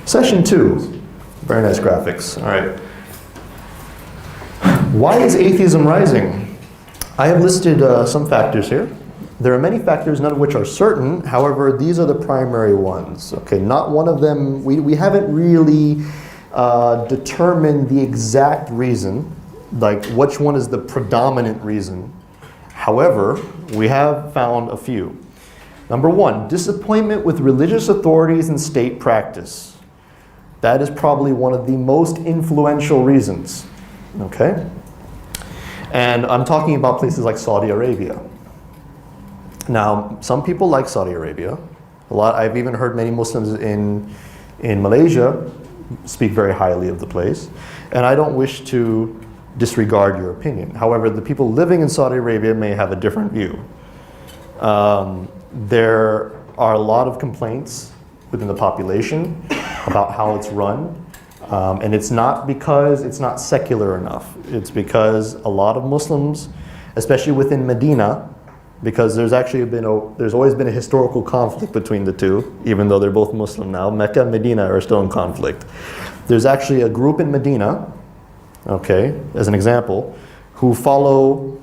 Session 2. Very nice graphics. All right. Why is atheism rising? I have listed some factors here. There are many factors, none of which are certain. However, these are the primary ones. Okay, not one of them, we haven't really determined the exact reason, like which one is the predominant reason. However, we have found a few. Number one, disappointment with religious authorities and state practice. That is probably one of the most influential reasons. Okay? And I'm talking about places like Saudi Arabia. Now, some people like Saudi Arabia. I've even heard many Muslims in Malaysia speak very highly of the place. And I don't wish to disregard your opinion. However, the people living in Saudi Arabia may have a different view. There are a lot of complaints within the population about how it's run. And it's not because it's not secular enough. It's because a lot of Muslims, especially within Medina, because there's always been a historical conflict between the two, even though they're both Muslim now. Mecca and Medina are still in conflict. There's actually a group in Medina, okay, as an example, who follow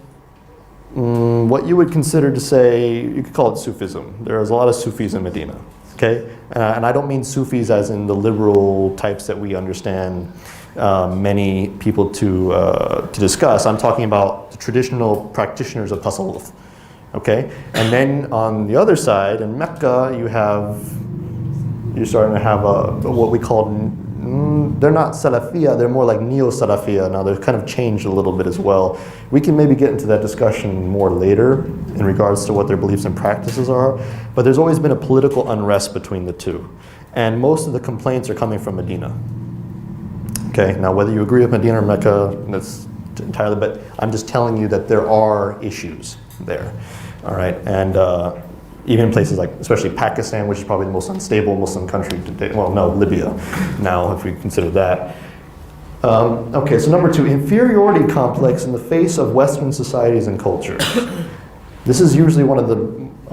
what you would consider to say, you could call it Sufism. There's a lot of Sufis in Medina, okay? And I don't mean Sufis as in the liberal types that we understand many people to discuss. I'm talking about the traditional practitioners of tasawwuf. Okay, and then on the other side, in Mecca, you're starting to have what we call, they're not Salafiyah, they're more like Neo-Salafiyah. Now they've kind of changed a little bit as well. We can maybe get into that discussion more later in regards to what their beliefs and practices are, but there's always been a political unrest between the two. And most of the complaints are coming from Medina. Okay, now whether you agree with Medina or Mecca, that's entirely, but I'm just telling you that there are issues there. All right, and even in places like, especially Pakistan, which is probably the most unstable Muslim country today. Well, no, Libya now, if we consider that. Okay, so number two, inferiority complex in the face of Western societies and cultures. This is usually one of the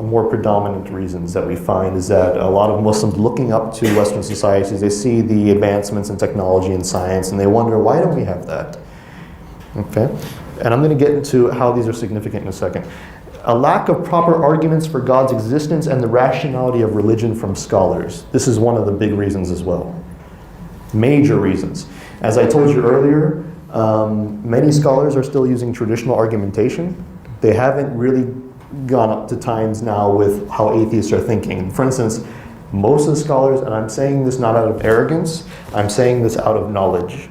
more predominant reasons that we find, is that a lot of Muslims looking up to Western societies, they see the advancements in technology and science, and they wonder, why don't we have that? Okay, and I'm going to get into how these are significant in a second. A lack of proper arguments for God's existence and the rationality of religion from scholars. This is one of the big reasons as well. Major reasons. As I told you earlier, many scholars are still using traditional argumentation. They haven't really gone up to times now with how atheists are thinking. For instance, most of the scholars, and I'm saying this not out of arrogance, I'm saying this out of knowledge.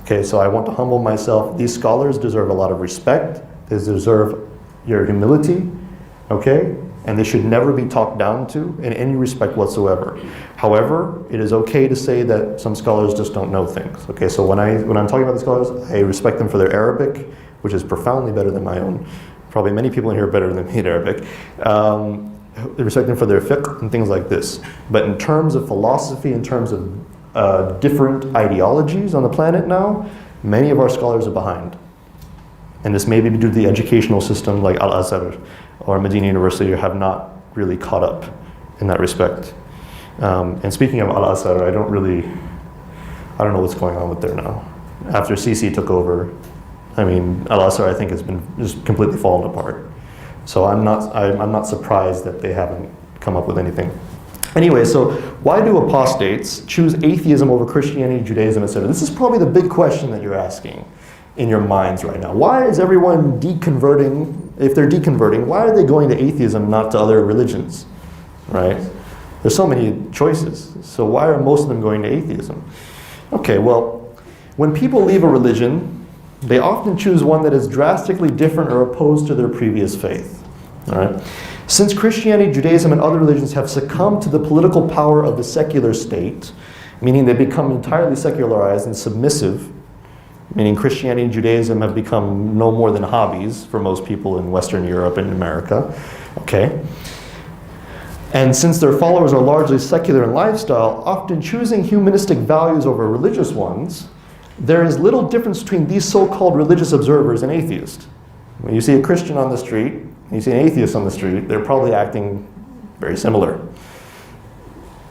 Okay, so I want to humble myself. These scholars deserve a lot of respect. They deserve your humility, okay? And they should never be talked down to in any respect whatsoever. However, it is okay to say that some scholars just don't know things. Okay, so when I'm talking about the scholars, I respect them for their Arabic, which is profoundly better than my own. Probably many people in here are better than me in Arabic. I respect them for their fiqh and things like this. But in terms of philosophy, in terms of different ideologies on the planet now, many of our scholars are behind. And this may be due to the educational system like Al-Azhar or Medina University have not really caught up in that respect. And speaking of Al-Azhar, I don't know what's going on with there now. After Sisi took over, I mean, Al-Azhar I think has been just completely fallen apart. So I'm not surprised that they haven't come up with anything. Anyway, so why do apostates choose atheism over Christianity, Judaism, etc.? This is probably the big question that you're asking in your minds right now. Why is everyone deconverting? If they're deconverting, why are they going to atheism, not to other religions, right? There's so many choices. So why are most of them going to atheism? Okay, well, when people leave a religion, they often choose one that is drastically different or opposed to their previous faith, all right? Since Christianity, Judaism, and other religions have succumbed to the political power of the secular state, meaning they become entirely secularized and submissive, meaning Christianity and Judaism have become no more than hobbies for most people in Western Europe and America, okay? And since their followers are largely secular in lifestyle, often choosing humanistic values over religious ones, there is little difference between these so-called religious observers and atheists. When you see a Christian on the street, and you see an atheist on the street, they're probably acting very similar.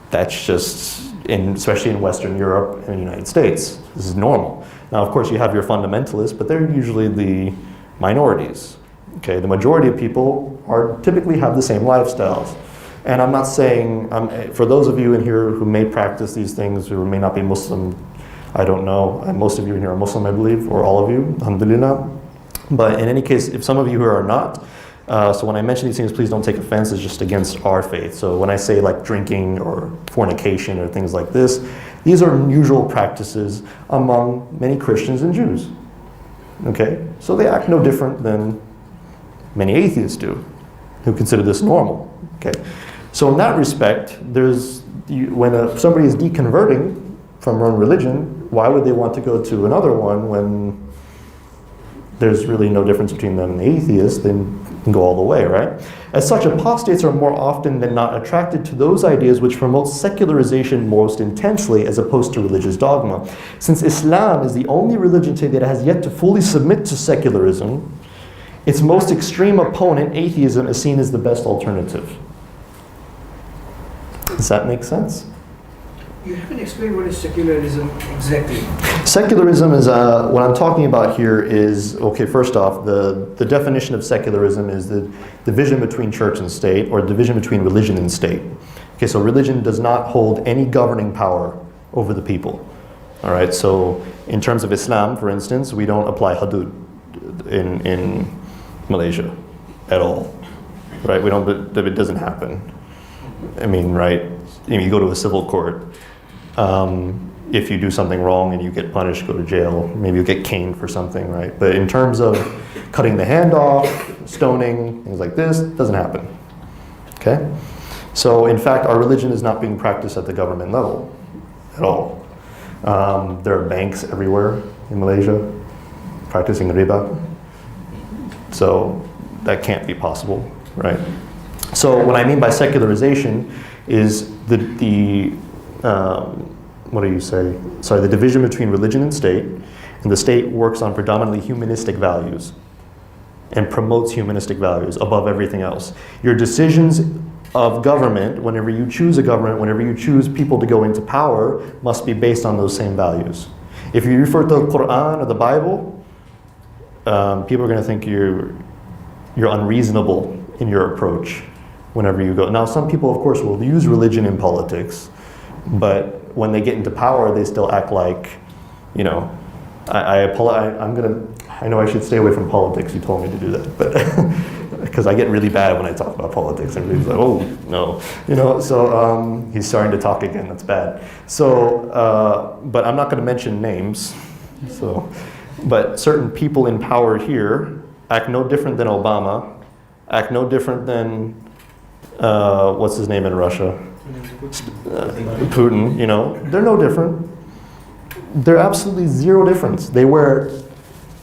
That's just especially in Western Europe and the United States. This is normal. Now, of course, you have your fundamentalists, but they're usually the minorities. Okay, the majority of people typically have the same lifestyles. And I'm not saying, for those of you in here who may practice these things or may not be Muslim, I don't know. Most of you in here are Muslim, I believe, or all of you, alhamdulillah. But in any case, if some of you who are not, so when I mention these things, please don't take offense. It's just against our faith. So when I say like drinking or fornication or things like this, these are usual practices among many Christians and Jews. Okay? So they act no different than many atheists do, who consider this normal. Okay? So in that respect, when somebody is deconverting from one religion, why would they want to go to another one when there's really no difference between them and the atheists? They can go all the way, right? As such, apostates are more often than not attracted to those ideas which promote secularization most intensely as opposed to religious dogma. Since Islam is the only religion today that has yet to fully submit to secularism, its most extreme opponent, atheism, is seen as the best alternative. Does that make sense? You haven't explained what is secularism exactly. Secularism is, what I'm talking about here is, okay, first off, the definition of secularism is the division between church and state, or division between religion and state. Okay, so religion does not hold any governing power over the people. All right, so in terms of Islam, for instance, we don't apply hudud in Malaysia at all. Right, it doesn't happen. I mean, right, you go to a civil court. If you do something wrong and you get punished, go to jail. Maybe you get caned for something, right? But in terms of cutting the hand off, stoning, things like this, it doesn't happen. Okay? So in fact, our religion is not being practiced at the government level at all. There are banks everywhere in Malaysia practicing riba. So that can't be possible, right? So what I mean by secularization is the division between religion and state, and the state works on predominantly humanistic values and promotes humanistic values above everything else. Your decisions of government, whenever you choose a government, whenever you choose people to go into power, must be based on those same values. If you refer to the Quran or the Bible, people are going to think you're unreasonable in your approach whenever you go. Now, some people, of course, will use religion in politics, but when they get into power, they still act like, you know, I know I should stay away from politics. You told me to do that, but because I get really bad when I talk about politics. Everybody's like, oh, no. You know, so he's starting to talk again. That's bad. So, but I'm not going to mention names. So, but certain people in power here act no different than Obama, act no different than, what's his name in Russia? Putin, you know, they're no different. They're absolutely zero difference. They wear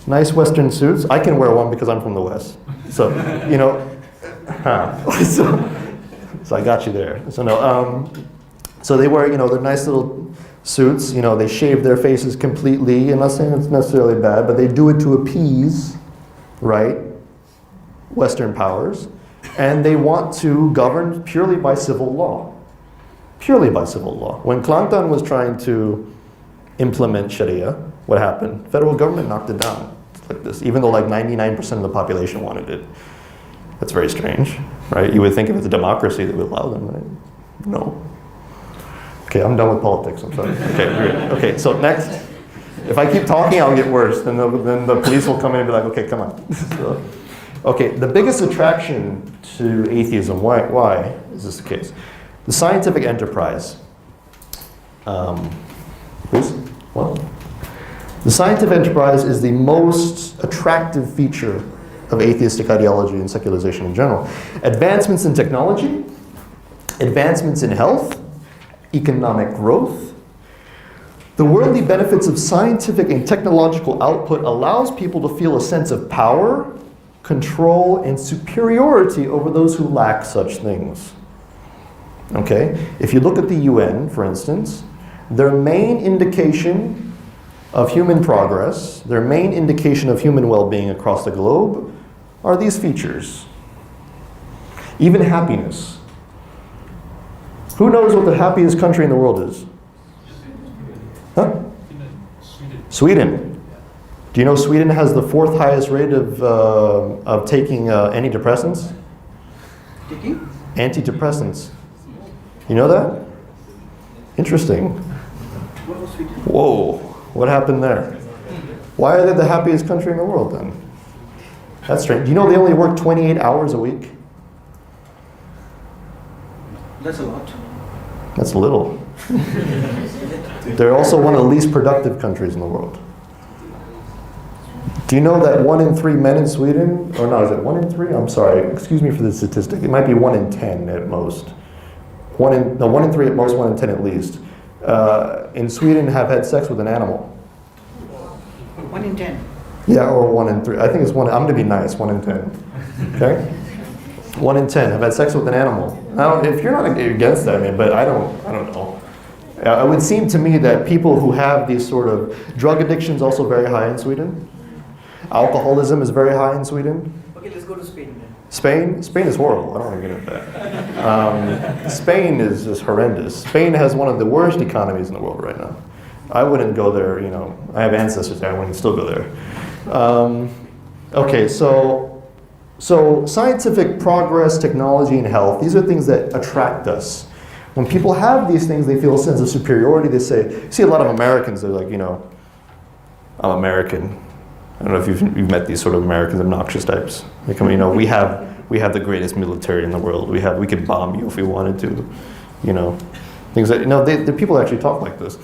nice Western suits. I can wear one because I'm from the West. So, you know, so I got you there. So no, so they wear, you know, their nice little suits. You know, they shave their faces completely. I'm not saying it's necessarily bad, but they do it to appease, right, Western powers. And they want to govern purely by civil law. Purely by civil law. When Kelantan was trying to implement Sharia, what happened? Federal government knocked it down like this, even though like 99% of the population wanted it. That's very strange, right? You would think if it's a democracy, they would allow them, right? No. Okay, I'm done with politics, I'm sorry. Okay, so next. If I keep talking, I'll get worse. Then the police will come in and be like, okay, come on. So, okay, the biggest attraction to atheism, why is this the case? The scientific enterprise. Please? What? The scientific enterprise is the most attractive feature of atheistic ideology and secularization in general. Advancements in technology, advancements in health, economic growth. The worldly benefits of scientific and technological output allows people to feel a sense of power, control, and superiority over those who lack such things. Okay? If you look at the UN, for instance, their main indication of human progress, their main indication of human well-being across the globe are these features. Even happiness. Who knows what the happiest country in the world is? Sweden. Do you know Sweden has the 4th highest rate of taking antidepressants? Taking? Antidepressants. You know that? Interesting. What was Sweden? Whoa, what happened there? Why are they the happiest country in the world then? That's strange. Do you know they only work 28 hours a week? That's a lot. That's little. They're also one of the least productive countries in the world. Do you know that 1 in 3 men in Sweden, or no, is it 1 in 3? I'm sorry, excuse me for the statistic. It might be 1 in 10 at most. 1 in 3 at most, 1 in 10 at least. In Sweden have had sex with an animal. 1 in 10. Yeah, or 1 in 3. I think it's 1, I'm gonna be nice, 1 in 10. Okay? 1 in 10 have had sex with an animal. Now, if you're not against that, I mean, but I don't know. It would seem to me that people who have these sort of drug addictions also very high in Sweden. Alcoholism is very high in Sweden. Okay, let's go to Spain then. Spain is horrible. I don't want to get into that. Spain is just horrendous. Spain has one of the worst economies in the world right now. I wouldn't go there, you know. I have ancestors there. I wouldn't still go there. Okay, so scientific progress, technology, and health, these are things that attract us. When people have these things, they feel a sense of superiority. They say, you see a lot of Americans, they're like, you know, I'm American. I don't know if you've met these sort of Americans, obnoxious types. They come, you know, we have the greatest military in the world. We could bomb you if we wanted to, you know, things that, you know, the people actually talk like this.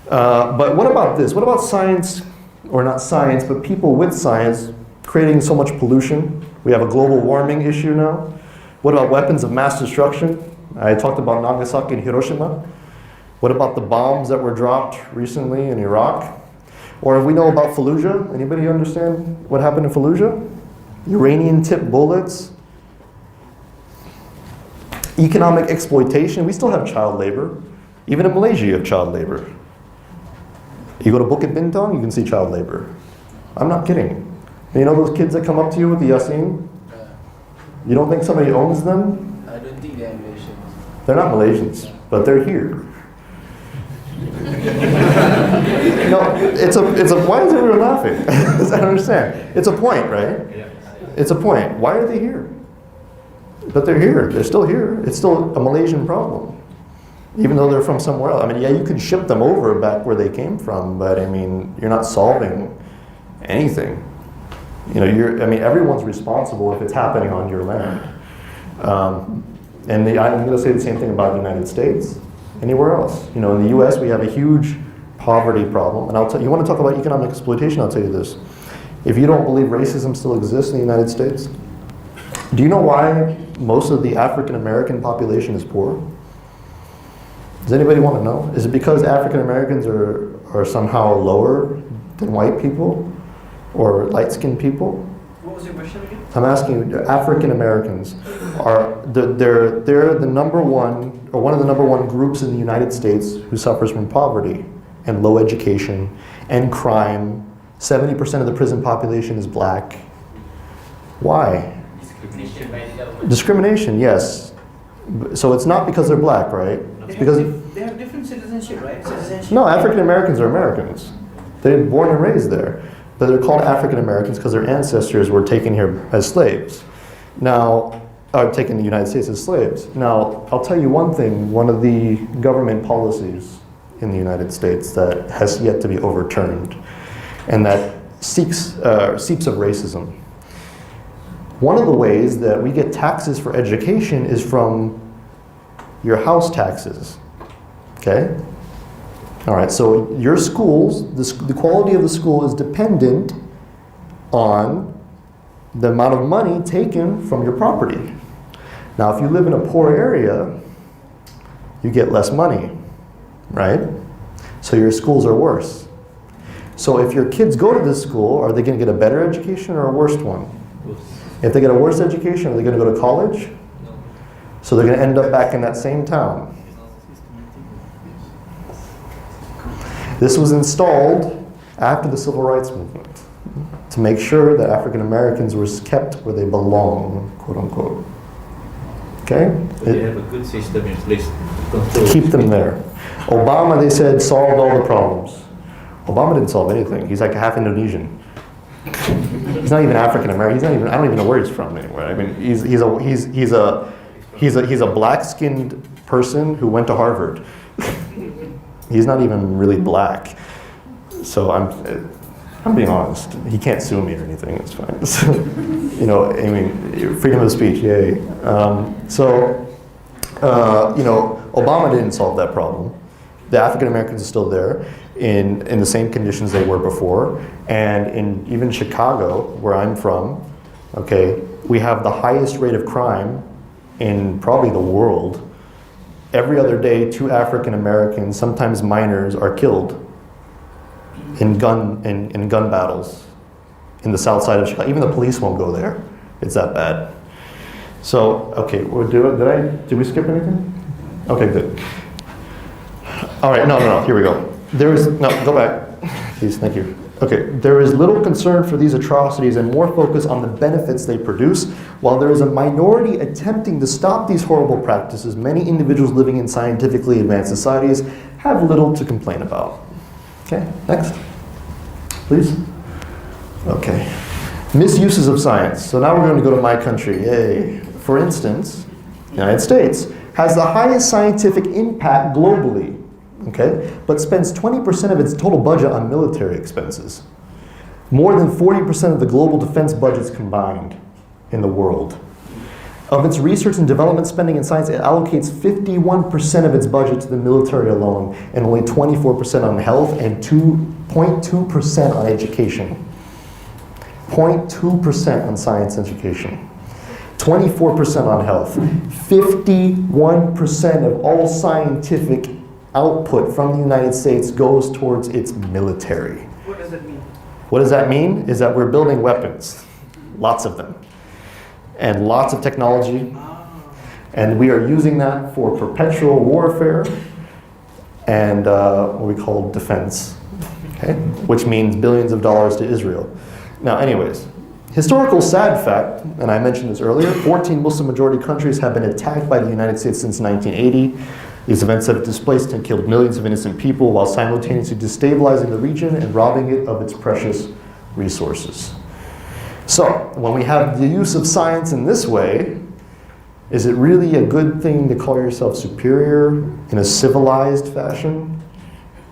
But what about this? What about science, or not science, but people with science creating so much pollution? We have a global warming issue now. What about weapons of mass destruction? I talked about Nagasaki and Hiroshima. What about the bombs that were dropped recently in Iraq? Or we know about Fallujah. Anybody understand what happened in Fallujah? Uranium-tipped bullets. Economic exploitation. We still have child labor. Even in Malaysia you have child labor. You go to Bukit Bintang, you can see child labor. I'm not kidding. You know those kids that come up to you with the Yasin? You don't think somebody owns them? I don't think they're Malaysians. They're not Malaysians, but they're here. No, it's a. Why is everyone laughing? I don't understand. It's a point, right? It's a point. Why are they here? But they're here. They're still here. It's still a Malaysian problem, even though they're from somewhere else. I mean, yeah, you could ship them over back where they came from, but I mean, you're not solving anything. You know, I mean, everyone's responsible if it's happening on your land. I'm going to say the same thing about the United States. Anywhere else. You know, in the U.S. we have a huge poverty problem. And I'll tell you, want to talk about economic exploitation? I'll tell you this. If you don't believe racism still exists in the United States, do you know why most of the African American population is poor? Does anybody want to know? Is it because African Americans are somehow lower than white people or light-skinned people? What was your question again? I'm asking you, African Americans are they're the number one, or one of the number one groups in the United States who suffers from poverty and low education and crime. 70% of the prison population is black. Why? Discrimination by the government. Discrimination, yes. So it's not because they're black, right? It's because They have different citizenship, right? Citizenship. no, African Americans are Americans. They're born and raised there. But they're called African Americans because their ancestors were taken here as slaves. Now, taken in the United States as slaves. Now, I'll tell you one thing, one of the government policies in the United States that has yet to be overturned, and that seeps of racism. One of the ways that we get taxes for education is from your house taxes, okay? All right, so your schools, the quality of the school is dependent on the amount of money taken from your property. Now, if you live in a poor area, you get less money, right? So your schools are worse. So if your kids go to this school, are they going to get a better education or a worse one? If they get a worse education, are they going to go to college? No. So they're going to end up back in that same town. This was installed after the Civil Rights Movement to make sure that African Americans were kept where they belong, quote unquote. Okay? They have a good system in place to control. Keep them there. Obama, they said, solved all the problems. Obama didn't solve anything. He's like half Indonesian. He's not even African American. He's not even. I don't even know where he's from anyway. I mean, he's a black-skinned person who went to Harvard. He's not even really black. So I'm being honest. He can't sue me or anything. It's fine. So, you know, I mean, freedom of speech, yay. You know, Obama didn't solve that problem. The African Americans are still there in the same conditions they were before. And in even Chicago, where I'm from, okay, we have the highest rate of crime in probably the world. Every other day, 2 African Americans, sometimes minors, are killed in gun battles in the south side of Chicago. Even the police won't go there. It's that bad. So, okay, did we skip anything? Okay, good. All right, no, here we go. Go back. Please, thank you. Okay, there is little concern for these atrocities and more focus on the benefits they produce. While there is a minority attempting to stop these horrible practices, many individuals living in scientifically advanced societies have little to complain about. Okay, next. Please. Okay. Misuses of science. So now we're going to go to my country. Yay. For instance, the United States has the highest scientific impact globally, okay, but spends 20% of its total budget on military expenses. More than 40% of the global defense budgets combined in the world. Of its research and development spending in science, it allocates 51% of its budget to the military alone, and only 24% on health and 0.2% on education. 0.2% on science education. 24% on health. 51% of all scientific output from the United States goes towards its military. What does that mean? What does that mean? Is that we're building weapons. Lots of them. And lots of technology. And we are using that for perpetual warfare and what we call defense, okay? Which means billions of dollars to Israel. Now, anyways, historical sad fact, and I mentioned this earlier, 14 Muslim majority countries have been attacked by the United States since 1980. These events have displaced and killed millions of innocent people while simultaneously destabilizing the region and robbing it of its precious resources. So, when we have the use of science in this way, is it really a good thing to call yourself superior in a civilized fashion?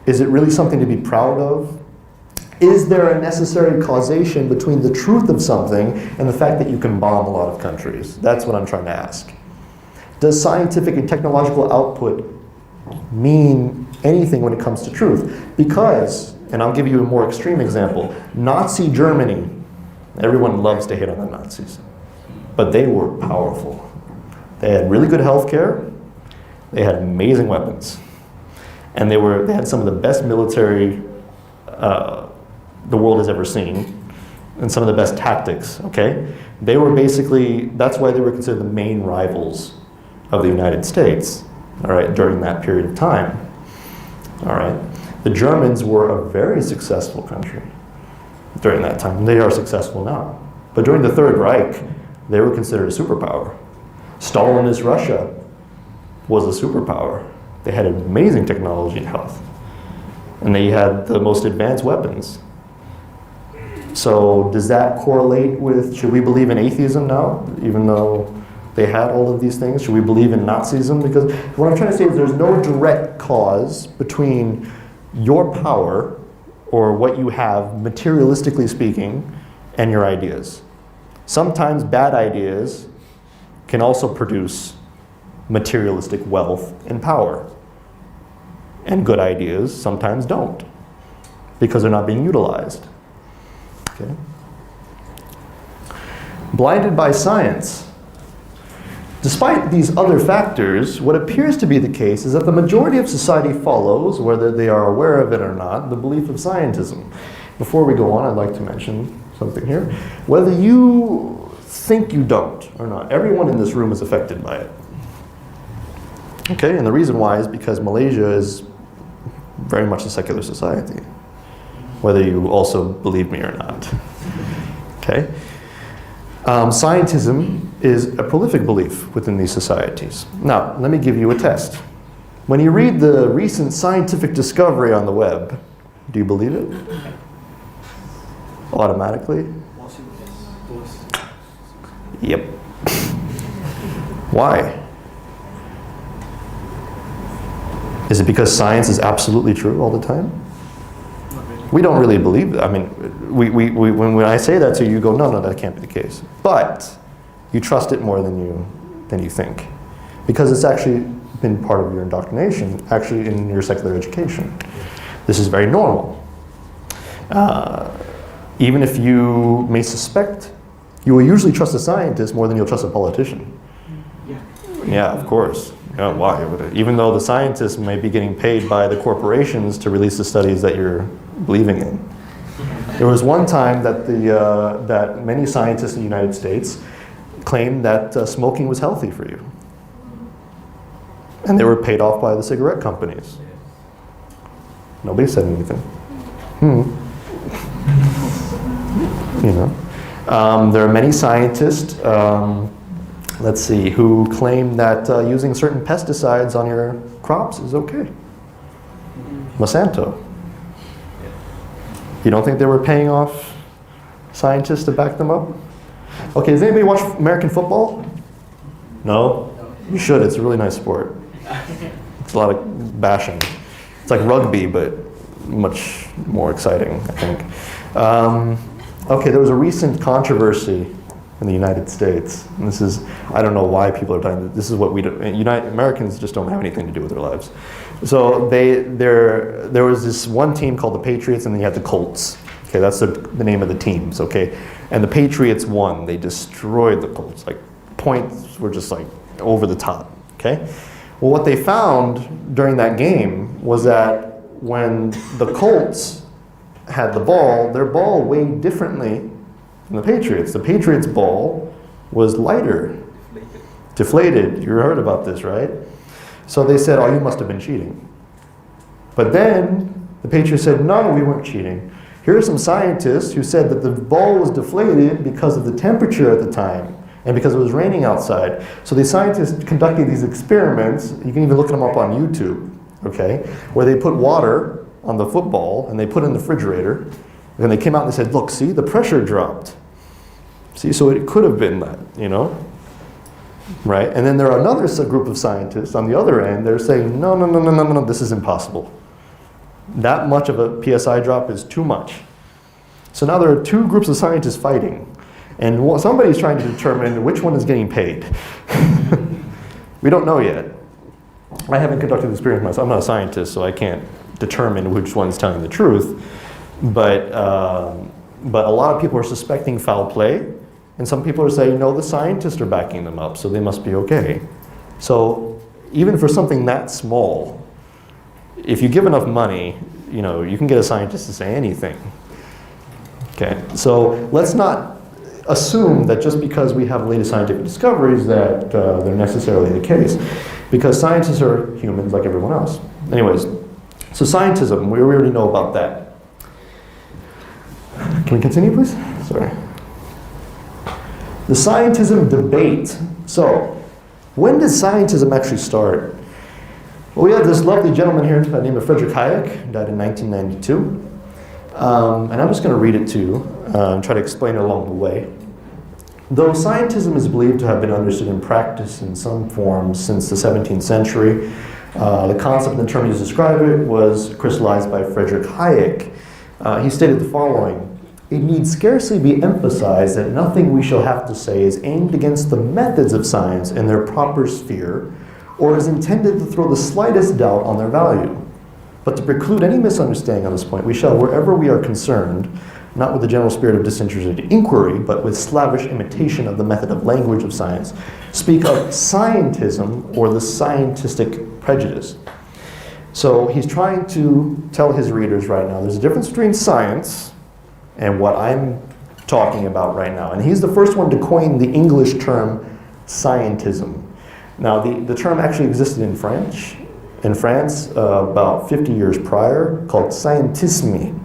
Is it really something to be proud of? Is there a necessary causation between the truth of something and the fact that you can bomb a lot of countries? That's what I'm trying to ask. Does scientific and technological output mean anything when it comes to truth? Because, and I'll give you a more extreme example, Nazi Germany, everyone loves to hate on the Nazis, but they were powerful. They had really good health care, they had amazing weapons, and they had some of the best military the world has ever seen, and some of the best tactics, okay? They were basically, that's why they were considered the main rivals of the United States, all right, during that period of time, all right? The Germans were a very successful country during that time. They are successful now. But during the Third Reich, they were considered a superpower. Stalinist Russia was a superpower. They had amazing technology and health. And they had the most advanced weapons. So does that correlate with, should we believe in atheism now, even though they had all of these things? Should we believe in Nazism? Because what I'm trying to say is there's no direct cause between your power or what you have, materialistically speaking, and your ideas. Sometimes bad ideas can also produce materialistic wealth and power. And good ideas sometimes don't, because they're not being utilized. Okay. Blinded by science. Despite these other factors, what appears to be the case is that the majority of society follows, whether they are aware of it or not, the belief of scientism. Before we go on, I'd like to mention something here. Whether you think you don't or not, everyone in this room is affected by it. Okay, and the reason why is because Malaysia is very much a secular society, whether you also believe me or not. Okay? Scientism is a prolific belief within these societies. Now, let me give you a test. When you read the recent scientific discovery on the web, Do you believe it? Automatically? Yep. Why? Is it because science is absolutely true all the time? We don't really believe that. I mean, when I say that to you, you go, no, that can't be the case. But you trust it more than you think. Because it's actually been part of your indoctrination, actually in your secular education. This is very normal. Even if you may suspect, you will usually trust a scientist more than you'll trust a politician. Yeah, of course. Yeah, why? Even though the scientists may be getting paid by the corporations to release the studies that you're believing in. There was one time that that many scientists in the United States claimed that smoking was healthy for you. And they were paid off by the cigarette companies. Nobody said anything. You know, there are many scientists, let's see, who claim that using certain pesticides on your crops is okay. Monsanto. You don't think they were paying off scientists to back them up? Okay, does anybody watch American football? No? You should, it's a really nice sport. It's a lot of bashing. It's like rugby, but much more exciting, I think. Okay, there was a recent controversy in the United States. And this is, I don't know why people are talking, this is what we do. Americans just don't have anything to do with their lives. So there was this one team called the Patriots, and then you had the Colts. Okay, that's the name of the teams, okay? And the Patriots won. They destroyed the Colts. Like, points were just like over the top, okay? Well, what they found during that game was that when the Colts had the ball, their ball weighed differently than the Patriots. The Patriots' ball was lighter, deflated. You heard about this, right? So they said, oh, you must have been cheating. But then the Patriots said, no, we weren't cheating. Here are some scientists who said that the ball was deflated because of the temperature at the time and because it was raining outside. So the scientists conducted these experiments. You can even look them up on YouTube, okay, where they put water on the football and they put it in the refrigerator. And they came out and they said, look, see, the pressure dropped. See, so it could have been that, you know? Right? And then there are another group of scientists on the other end. They're saying, no, this is impossible. That much of a PSI drop is too much. So now there are two groups of scientists fighting. And somebody's trying to determine which one is getting paid. We don't know yet. I haven't conducted the experiment myself. I'm not a scientist, so I can't determine which one's telling the truth. But a lot of people are suspecting foul play. And some people are saying, no, the scientists are backing them up, so they must be okay. So even for something that small, if you give enough money, you know, you can get a scientist to say anything. Okay, so let's not assume that just because we have latest scientific discoveries that they're necessarily the case, because scientists are humans like everyone else. Anyways, so scientism, we already know about that. Can we continue, please? Sorry. The scientism debate. So, when did scientism actually start? Well, we have this lovely gentleman here named Friedrich Hayek, died in 1992. And I'm just going to read it to you and try to explain it along the way. Though scientism is believed to have been understood in practice in some form since the 17th century, the concept and the term used to describe it was crystallized by Friedrich Hayek. He stated the following: it need scarcely be emphasized that nothing we shall have to say is aimed against the methods of science in their proper sphere, or is intended to throw the slightest doubt on their value. But to preclude any misunderstanding on this point, we shall, wherever we are concerned, not with the general spirit of disinterested inquiry, but with slavish imitation of the method of language of science, speak of scientism or the scientistic prejudice. So he's trying to tell his readers right now, there's a difference between science and what I'm talking about right now. And he's the first one to coin the English term scientism. Now, the term actually existed in French. In France, about 50 years prior, called scientisme.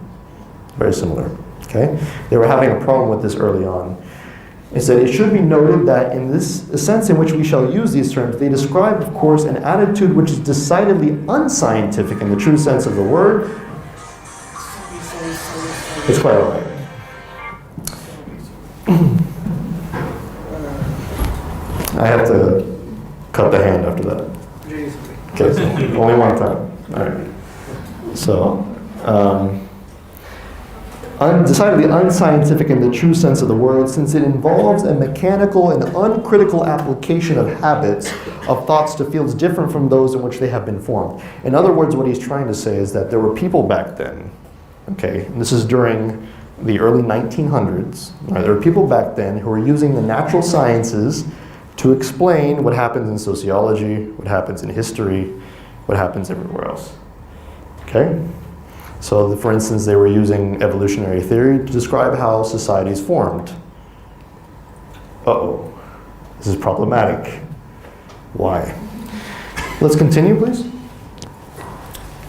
Very similar, okay? They were having a problem with this early on. It said, it should be noted that in this sense in which we shall use these terms, they describe, of course, an attitude which is decidedly unscientific in the true sense of the word. It's quite all right. I have to cut the hand after that. Really sorry. Okay, so only one time. All right. So, decidedly unscientific in the true sense of the word, since it involves a mechanical and uncritical application of habits of thoughts to fields different from those in which they have been formed. In other words, what he's trying to say is that there were people back then, okay, and this is during the early 1900s, right, there were people back then who were using the natural sciences to explain what happens in sociology, what happens in history, what happens everywhere else. Okay? So, for instance, they were using evolutionary theory to describe how societies formed. Uh-oh. This is problematic. Why? Let's continue, please.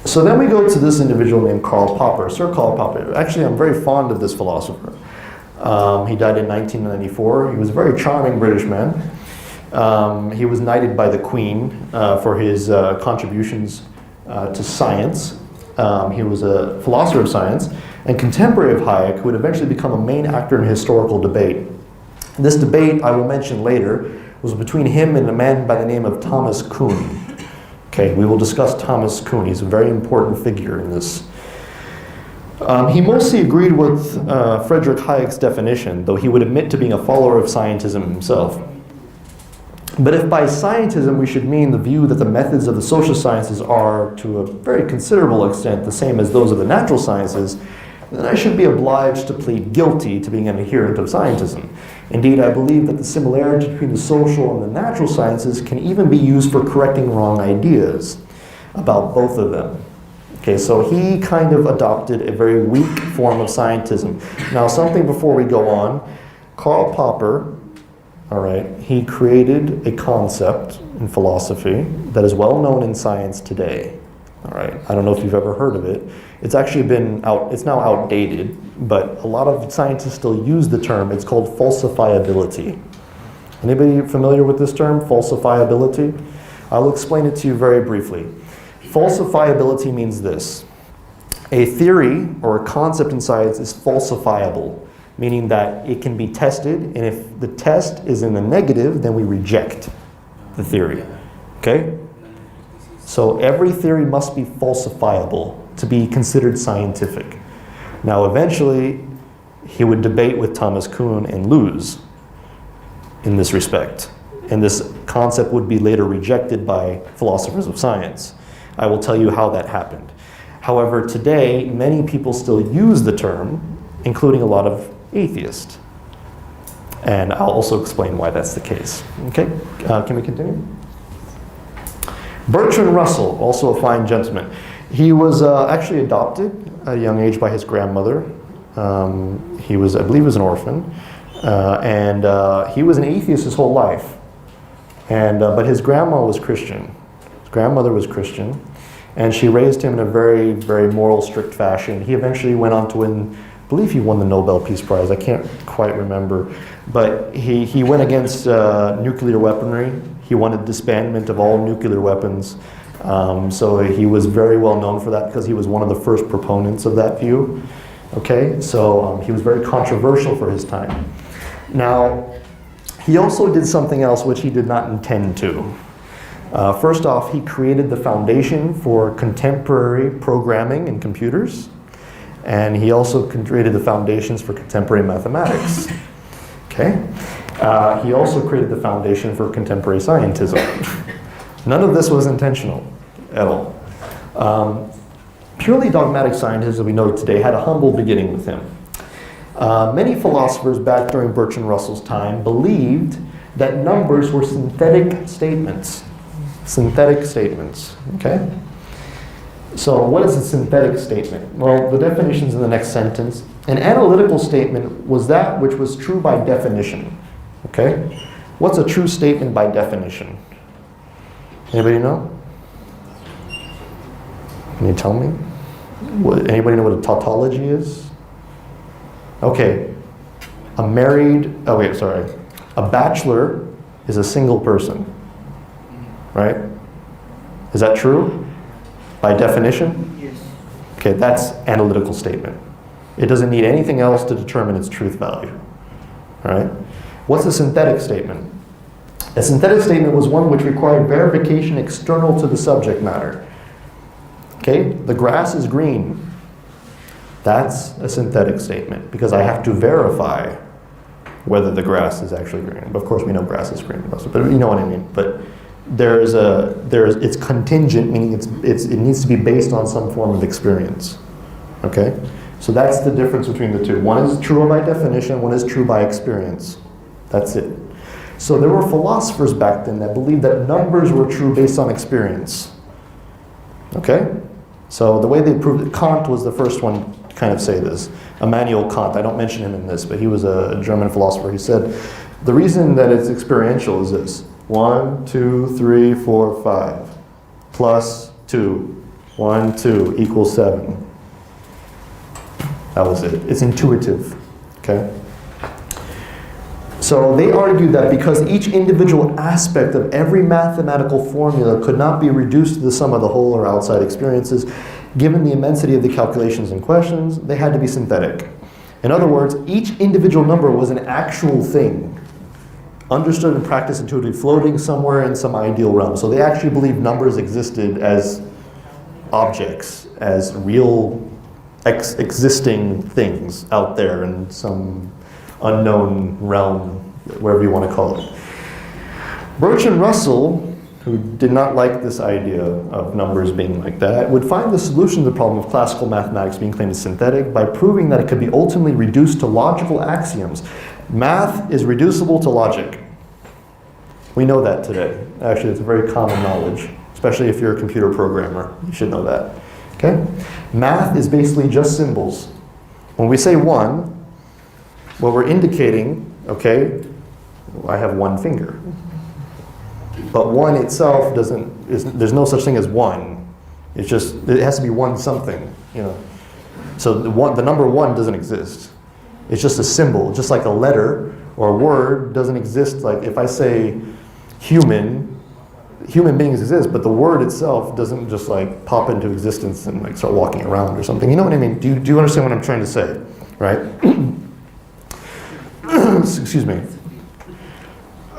So then we go to this individual named Karl Popper, Sir Karl Popper. Actually, I'm very fond of this philosopher. He died in 1994. He was a very charming British man. He was knighted by the Queen for his contributions to science. He was a philosopher of science and contemporary of Hayek, who would eventually become a main actor in a historical debate. This debate, I will mention later, was between him and a man by the name of Thomas Kuhn. Okay, we will discuss Thomas Kuhn. He's a very important figure in this. He mostly agreed with Friedrich Hayek's definition, though he would admit to being a follower of scientism himself. But if by scientism we should mean the view that the methods of the social sciences are, to a very considerable extent, the same as those of the natural sciences, then I should be obliged to plead guilty to being an adherent of scientism. Indeed, I believe that the similarity between the social and the natural sciences can even be used for correcting wrong ideas about both of them. Okay, so he kind of adopted a very weak form of scientism. Now, something before we go on, Karl Popper, all right, he created a concept in philosophy that is well known in science today. All right, I don't know if you've ever heard of it. It's actually it's now outdated, but a lot of scientists still use the term. It's called falsifiability. Anybody familiar with this term, falsifiability? I'll explain it to you very briefly. Falsifiability means this. A theory or a concept in science is falsifiable, meaning that it can be tested, and if the test is in the negative, then we reject the theory. Okay? So every theory must be falsifiable to be considered scientific. Now, eventually, he would debate with Thomas Kuhn and lose in this respect. And this concept would be later rejected by philosophers of science. I will tell you how that happened. However, today, many people still use the term, including a lot of atheists. And I'll also explain why that's the case. Okay, can we continue? Bertrand Russell, also a fine gentleman. He was actually adopted at a young age by his grandmother. He was, I believe, he was an orphan. And he was an atheist his whole life. But his grandma was Christian. His grandmother was Christian. And she raised him in a very, very moral, strict fashion. He eventually went on to win, I believe he won the Nobel Peace Prize. I can't quite remember. But he went against nuclear weaponry. He wanted disbandment of all nuclear weapons. So he was very well known for that because he was one of the first proponents of that view. Okay, so he was very controversial for his time. Now, he also did something else which he did not intend to. First off, he created the foundation for contemporary programming in computers. And he also created the foundations for contemporary mathematics. Okay? He also created the foundation for contemporary scientism. None of this was intentional at all. Purely dogmatic scientists that we know today had a humble beginning with him. Many philosophers back during Bertrand Russell's time believed that numbers were synthetic statements. Synthetic statements, okay? So what is a synthetic statement? Well, the definition's in the next sentence. An analytical statement was that which was true by definition, okay? What's a true statement by definition? Anybody know? Can you tell me? Anybody know what a tautology is? Okay, a bachelor is a single person, right? Is that true? By definition? Yes. Okay, that's analytical statement. It doesn't need anything else to determine its truth value. All right? What's a synthetic statement? A synthetic statement was one which required verification external to the subject matter. Okay? The grass is green. That's a synthetic statement because I have to verify whether the grass is actually green. Of course, we know grass is green, but you know what I mean. But it's contingent, meaning it needs to be based on some form of experience. Okay? So that's the difference between the two. One is true by definition, one is true by experience. That's it. So there were philosophers back then that believed that numbers were true based on experience. Okay? So the way they proved it, Kant was the first one to kind of say this. Immanuel Kant, I don't mention him in this, but he was a German philosopher. He said, the reason that it's experiential is this. 1, 2, 3, 4, 5. Plus 2. 1, 2 equals 7. That was it. It's intuitive. Okay? So they argued that because each individual aspect of every mathematical formula could not be reduced to the sum of the whole or outside experiences, given the immensity of the calculations and questions, they had to be synthetic. In other words, each individual number was an actual thing, understood and practiced intuitively, floating somewhere in some ideal realm. So they actually believed numbers existed as objects, as real existing things out there in some unknown realm, wherever you want to call it. Bertrand Russell, who did not like this idea of numbers being like that, would find the solution to the problem of classical mathematics being claimed as synthetic by proving that it could be ultimately reduced to logical axioms. Math is reducible to logic. We know that today. Actually, it's a very common knowledge, especially if you're a computer programmer. You should know that. Okay? Math is basically just symbols. When we say 1, what we're indicating, okay, I have one finger. But 1 itself there's no such thing as 1. It's just, it has to be 1 something, you know. So the number 1 doesn't exist. It's just a symbol, just like a letter or a word doesn't exist. Like if I say human beings exist, but the word itself doesn't just like pop into existence and like start walking around or something. You know what I mean? Do you understand what I'm trying to say, right? Excuse me.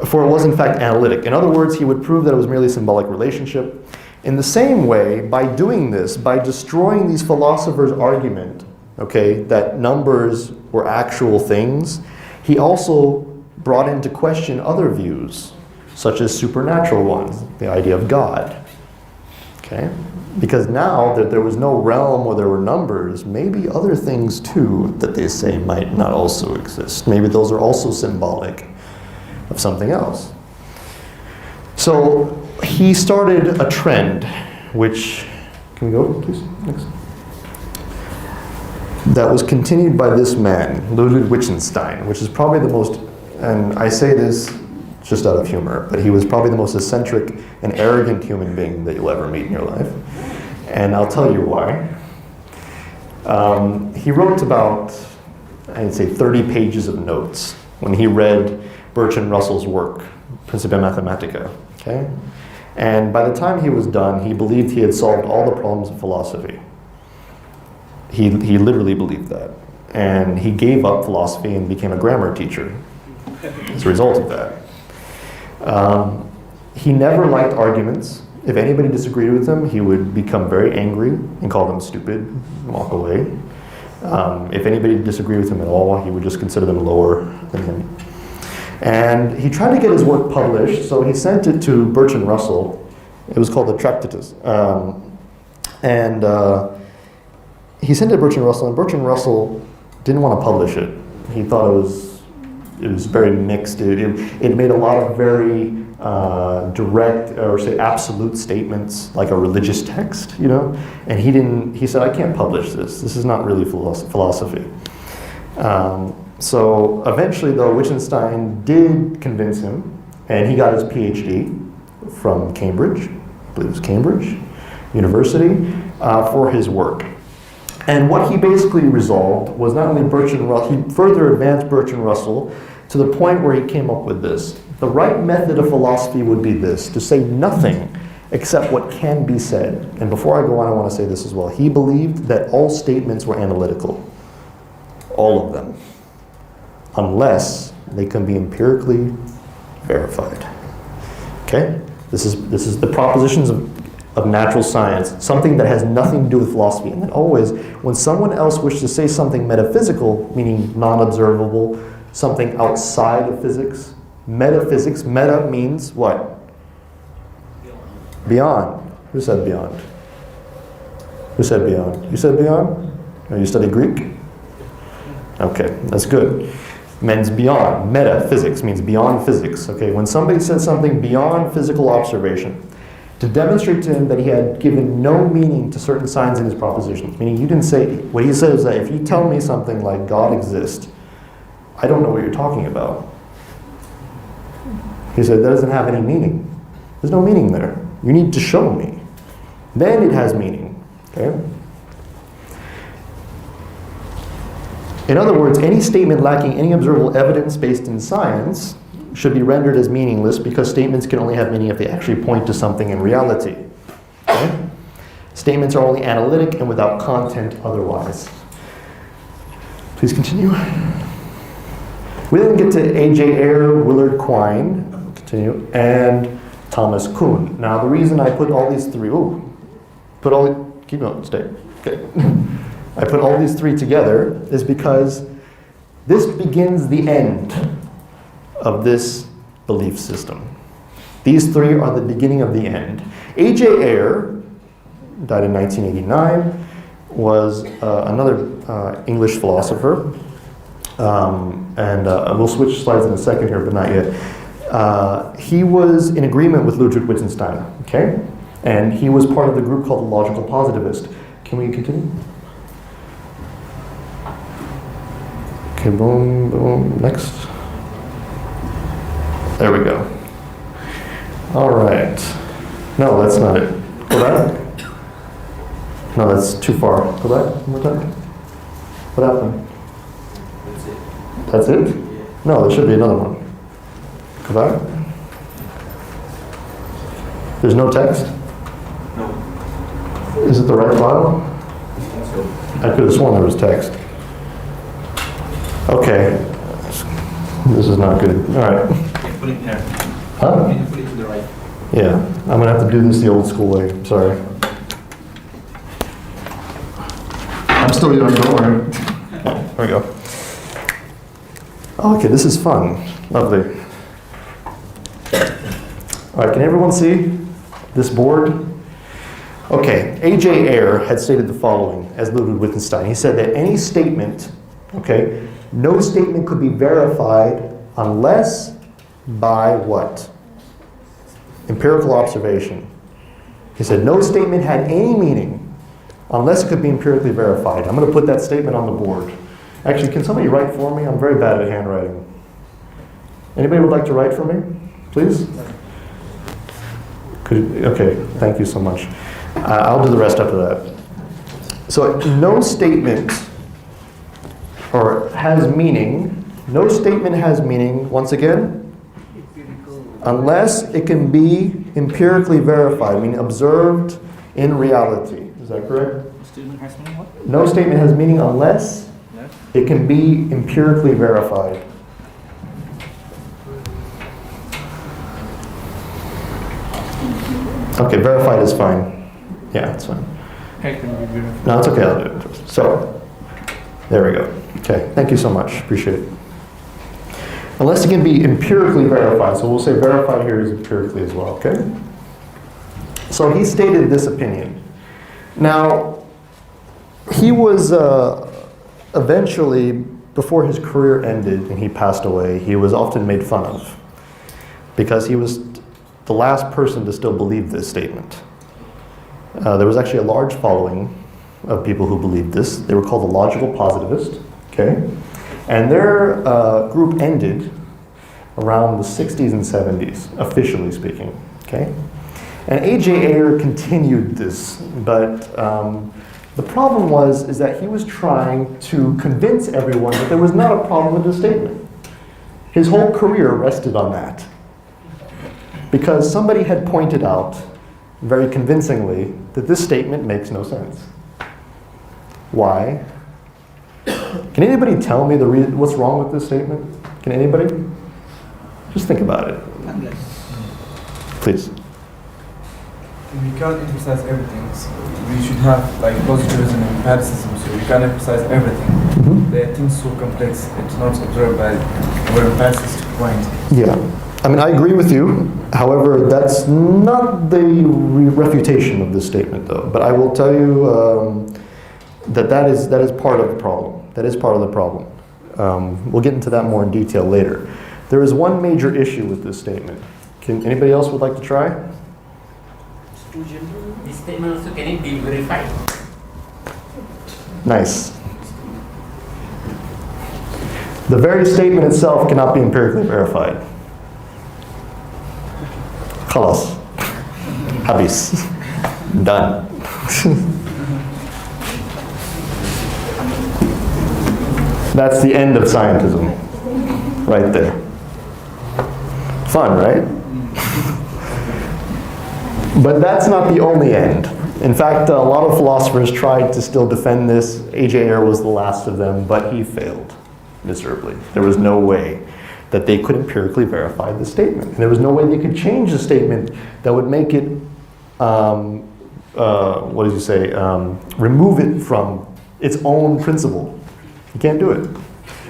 For it was in fact analytic. In other words, he would prove that it was merely a symbolic relationship. In the same way, by doing this, by destroying these philosophers' argument, okay, that numbers were actual things, he also brought into question other views, such as supernatural ones, the idea of God. Okay? Because now that there was no realm where there were numbers, maybe other things too that they say might not also exist. Maybe those are also symbolic of something else. So he started a trend, which, can we go please, next? That was continued by this man, Ludwig Wittgenstein, which is probably the most, and I say this just out of humor, but he was probably the most eccentric and arrogant human being that you'll ever meet in your life. And I'll tell you why. He wrote about, I'd say 30 pages of notes when he read Bertrand Russell's work, Principia Mathematica, okay? And by the time he was done, he believed he had solved all the problems of philosophy. He literally believed that. And he gave up philosophy and became a grammar teacher as a result of that. He never liked arguments. If anybody disagreed with him, he would become very angry and call them stupid and walk away. If anybody disagreed with him at all, he would just consider them lower than him. And he tried to get his work published, so he sent it to Bertrand Russell. It was called the Tractatus. He sent it to Bertrand Russell, and Bertrand Russell didn't want to publish it. He thought it was very mixed. It made a lot of very direct, or say absolute statements, like a religious text, you know? And he said, I can't publish this. This is not really philosophy. So eventually, though, Wittgenstein did convince him, and he got his PhD from Cambridge, I believe it was Cambridge University, for his work. And what he basically resolved was not only Bertrand Russell, he further advanced Bertrand Russell to the point where he came up with this. The right method of philosophy would be this, to say nothing except what can be said. And before I go on, I want to say this as well. He believed that all statements were analytical. All of them. Unless they can be empirically verified. Okay? This is the propositions of natural science, something that has nothing to do with philosophy. And then always, when someone else wishes to say something metaphysical, meaning non-observable, something outside of physics, metaphysics, meta means what? Beyond. Who said beyond? Who said beyond? You said beyond? Oh, you study Greek? Okay, that's good. Means beyond. Metaphysics means beyond physics. Okay, when somebody says something beyond physical observation, to demonstrate to him that he had given no meaning to certain signs in his propositions, meaning you didn't say, what he says is that if you tell me something like God exists, I don't know what you're talking about. He said, that doesn't have any meaning. There's no meaning there. You need to show me. Then it has meaning. Okay? In other words, any statement lacking any observable evidence based in science should be rendered as meaningless because statements can only have meaning if they actually point to something in reality. Okay? Statements are only analytic and without content otherwise. Please continue. We then get to A.J. Ayer, Willard Quine, continue, and Thomas Kuhn. Now the reason I put all these three, keep going, stay. Okay. I put all these three together is because this begins the end of this belief system. These three are the beginning of the end. A.J. Ayer, died in 1989, was another English philosopher. We'll switch slides in a second here, but not yet. He was in agreement with Ludwig Wittgenstein, okay? And he was part of the group called the Logical Positivist. Can we continue? Okay, boom, boom, next. There we go. All right. No, that's not it. Go back. No, that's too far. Go back one more time. What happened? That's it? Yeah. No, there should be another one. Go back. There's no text? No. Is it the right file? I could have sworn there was text. Okay. This is not good. All right. Put it there. Huh? Can you put it to the right? Yeah. I'm going to have to do this the old school way. Sorry. I'm still young, don't worry. There we go. Okay, this is fun. Lovely. All right, can everyone see this board? Okay, A.J. Ayer had stated the following as Ludwig Wittgenstein. He said that any statement, okay, no statement could be verified unless by what? Empirical observation. He said no statement had any meaning unless it could be empirically verified. I'm going to put that statement on the board. Actually, can somebody write for me? I'm very bad at handwriting. Anybody would like to write for me? Please? Okay, thank you so much. I'll do the rest after that. So no statement has meaning. No statement has meaning, once again, unless it can be empirically verified, meaning observed in reality. Is that correct? Statement has meaning what? No statement has meaning unless it can be empirically verified. Okay, verified is fine. Yeah, it's fine. No, it's okay, I'll do it first. So, there we go. Okay, thank you so much, appreciate it. Unless it can be empirically verified, so we'll say verified here is empirically as well, okay? So he stated this opinion. Now, he was eventually, before his career ended and he passed away, he was often made fun of because he was the last person to still believe this statement. There was actually a large following of people who believed this. They were called the Logical Positivist, okay? And their group ended around the 60s and 70s, officially speaking, okay? And A.J. Ayer continued this, but the problem is that he was trying to convince everyone that there was not a problem with the statement. His whole career rested on that. Because somebody had pointed out, very convincingly, that this statement makes no sense. Why? Can anybody tell me what's wrong with this statement? Can anybody? Just think about it. Please. We can't emphasize everything. So we should have like positivism and empiricism. So we can't emphasize everything. There are things so complex it's not observed by our empiricist mind. Yeah. I mean, I agree with you. However, that's not the refutation of this statement, though. But I will tell you that is part of the problem. That is part of the problem. We'll get into that more in detail later. There is one major issue with this statement. Anybody else would like to try? This statement also can it be verified? Nice. The very statement itself cannot be empirically verified. Khalas. Habis. Done. That's the end of scientism. Right there. Fun, right? But that's not the only end. In fact, a lot of philosophers tried to still defend this. A.J. Ayer was the last of them, but he failed miserably. There was no way that they could empirically verify the statement. And there was no way they could change the statement that would make it, what did you say, remove it from its own principle. You can't do it.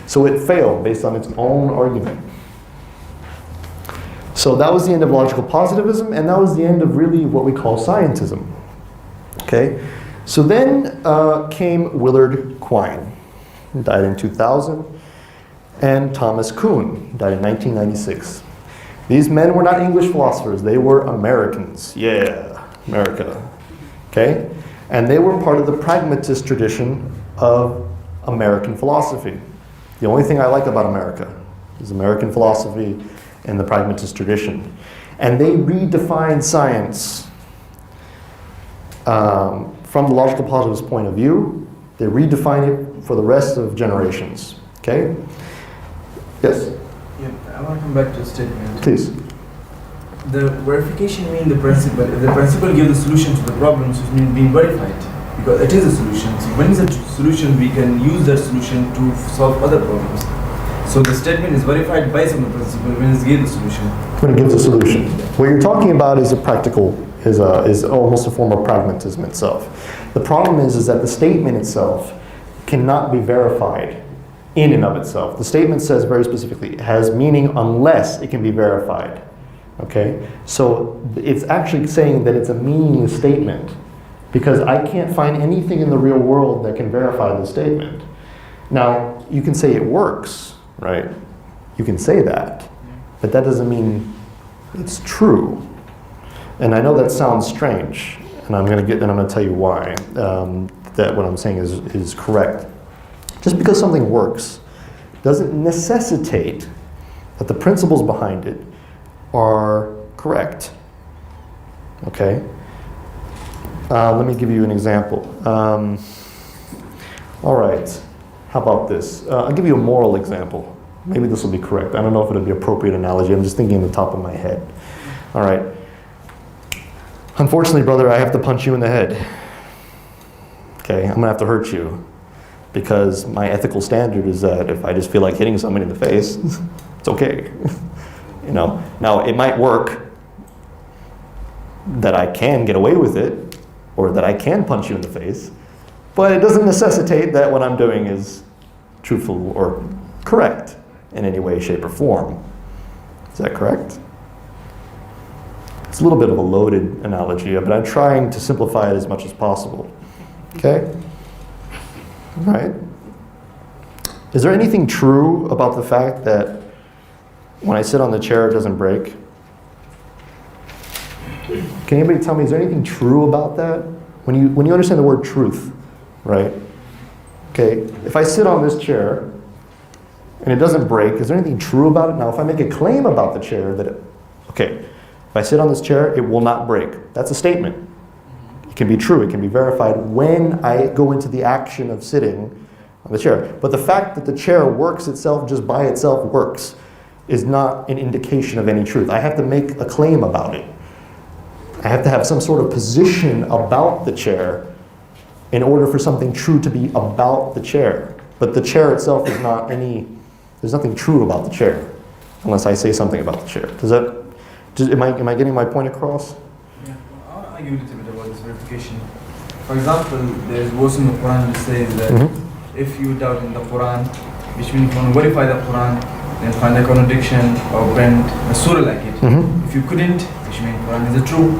So it failed based on its own argument. So that was the end of logical positivism, and that was the end of really what we call scientism. Okay? So then came Willard Quine, who died in 2000, and Thomas Kuhn, who died in 1996. These men were not English philosophers, they were Americans. Yeah, America. Okay? And they were part of the pragmatist tradition of American philosophy. The only thing I like about America is American philosophy and the pragmatist tradition. And they redefined science from the logical positivist point of view. They redefine it for the rest of generations. Okay? Yes? Yeah, I want to come back to the statement. Please. The verification means the principle. If the principle gives the solution to the problems, it means being verified. Because it is a solution. So when it's a solution, we can use that solution to solve other problems. So the statement is verified based on the principle when it gives the solution. When it gives a solution. What you're talking about is a practical, is almost a form of pragmatism itself. The problem is that the statement itself cannot be verified in and of itself. The statement says very specifically, it has meaning unless it can be verified. Okay? So it's actually saying that it's a meaningless statement because I can't find anything in the real world that can verify the statement. Now, you can say it works, right? You can say that, but that doesn't mean it's true. And I know that sounds strange, and I'm going to tell you why that what I'm saying is correct. Just because something works doesn't necessitate that the principles behind it are correct. Okay? Let me give you an example. All right. How about this? I'll give you a moral example. Maybe this will be correct. I don't know if it'll be an appropriate analogy. I'm just thinking on the top of my head. All right. Unfortunately, brother, I have to punch you in the head. Okay, I'm gonna have to hurt you because my ethical standard is that if I just feel like hitting somebody in the face, it's okay. You know. Now it might work that I can get away with it, or that I can punch you in the face, but it doesn't necessitate that what I'm doing is truthful or correct in any way, shape, or form. Is that correct? It's a little bit of a loaded analogy, but I'm trying to simplify it as much as possible. Okay? All right. Is there anything true about the fact that when I sit on the chair, it doesn't break? Can anybody tell me, is there anything true about that? When you understand the word truth, right? Okay, if I sit on this chair and it doesn't break, is there anything true about it? Now, if I make a claim about the chair that if I sit on this chair, it will not break. That's a statement. It can be true, it can be verified when I go into the action of sitting on the chair. But the fact that the chair works itself, just by itself works, is not an indication of any truth. I have to make a claim about it. I have to have some sort of position about the chair in order for something true to be about the chair. But the chair itself is not any, there's nothing true about the chair, unless I say something about the chair. Am I getting my point across? Yeah, I'll argue a little bit about this verification. For example, there's verse in the Quran which says that if you doubt in the Quran, which means you want to verify the Quran, then find a contradiction or bend a surah like it. If you couldn't, which means Quran is the true.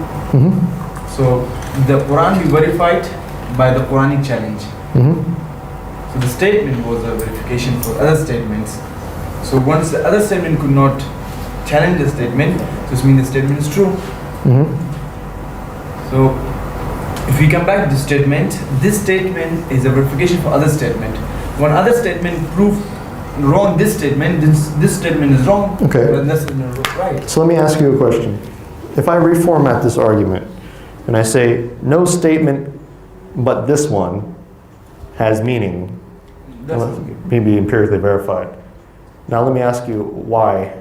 So the Quran be verified by the Quranic challenge. So the statement was a verification for other statements. So once the other statement could not challenge the statement, this means the statement is true. So if we come back to this statement is a verification for other statement. When other statement prove wrong this statement, this statement is wrong, Okay. but this statement is right. So let me ask you a question. If I reformat this argument and I say no statement but this one has meaning, That's maybe empirically verified. Now let me ask you why.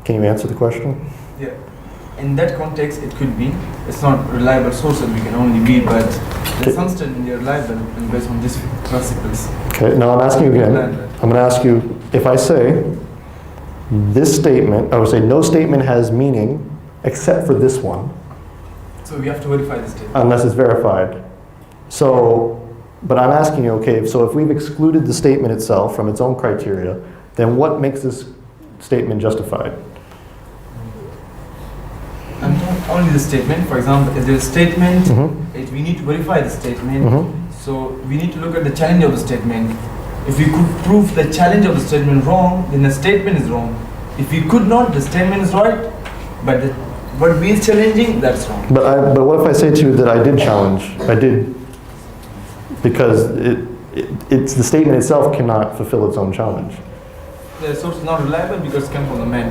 Can you answer the question? yeah. In that context, it could be. It's not reliable sources we can only be, but there's some statement they're reliable and based on these principles. Okay, now I'm asking you again. I'm going to ask you, if I say this statement, I would say no statement has meaning except for this one, So we have to verify the statement. unless it's verified. So, but I'm asking you, okay, so if we've excluded the statement itself from its own criteria, then what makes this statement justified? And not only the statement, for example, if there's a statement, we need to verify the statement. So we need to look at the challenge of the statement. If we could prove the challenge of the statement wrong, then the statement is wrong. If we could not, the statement is right, but what we is challenging, that's wrong. But what if I say to you that I did challenge? I did, because it's the statement itself cannot fulfill its own challenge. The source is not reliable because it comes from the man.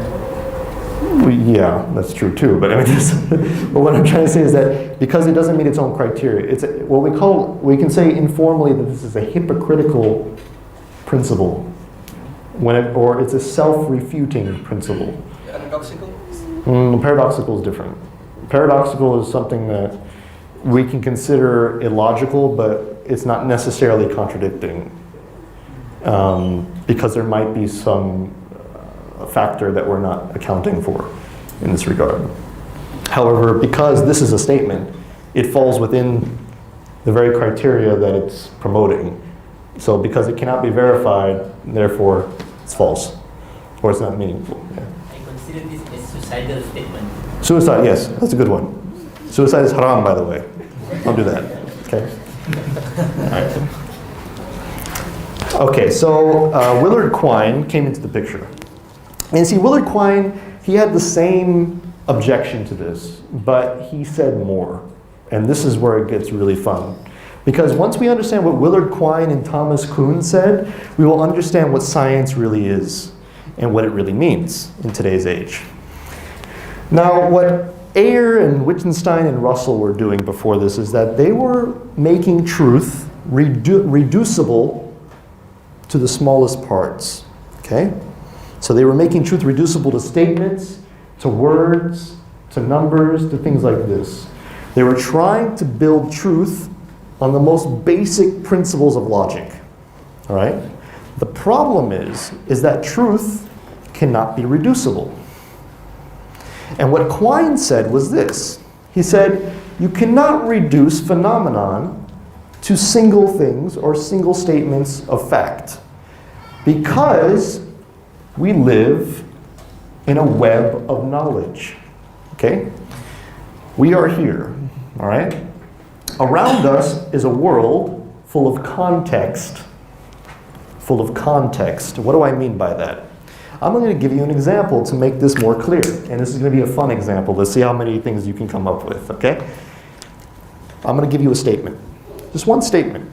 Well, yeah, that's true too. But I mean, but what I'm trying to say is that because it doesn't meet its own criteria, it's what we can say informally that this is a hypocritical principle, or it's a self-refuting principle. Paradoxical? Paradoxical is different. Paradoxical is something that we can consider illogical, but it's not necessarily contradicting, because there might be some factor that we're not accounting for in this regard. However, because this is a statement, it falls within the very criteria that it's promoting. So because it cannot be verified, therefore it's false, or it's not meaningful. Yeah. I consider this a suicidal statement. Suicide, yes, that's a good one. Suicide is haram, by the way. Don't do that. Okay. All right. Okay, so Willard Quine came into the picture. And see, Willard Quine, he had the same objection to this, but he said more. And this is where it gets really fun. Because once we understand what Willard Quine and Thomas Kuhn said, we will understand what science really is and what it really means in today's age. Now, what Ayer and Wittgenstein and Russell were doing before this is that they were making truth reducible to the smallest parts. Okay? So they were making truth reducible to statements, to words, to numbers, to things like this. They were trying to build truth on the most basic principles of logic. All right? The problem is that truth cannot be reducible. And what Quine said was this. He said, you cannot reduce phenomenon to single things or single statements of fact, because we live in a web of knowledge. Okay? We are here. All right? Around us is a world full of context. Full of context. What do I mean by that? I'm going to give you an example to make this more clear. And this is going to be a fun example. Let's see how many things you can come up with, okay? I'm going to give you a statement. Just one statement.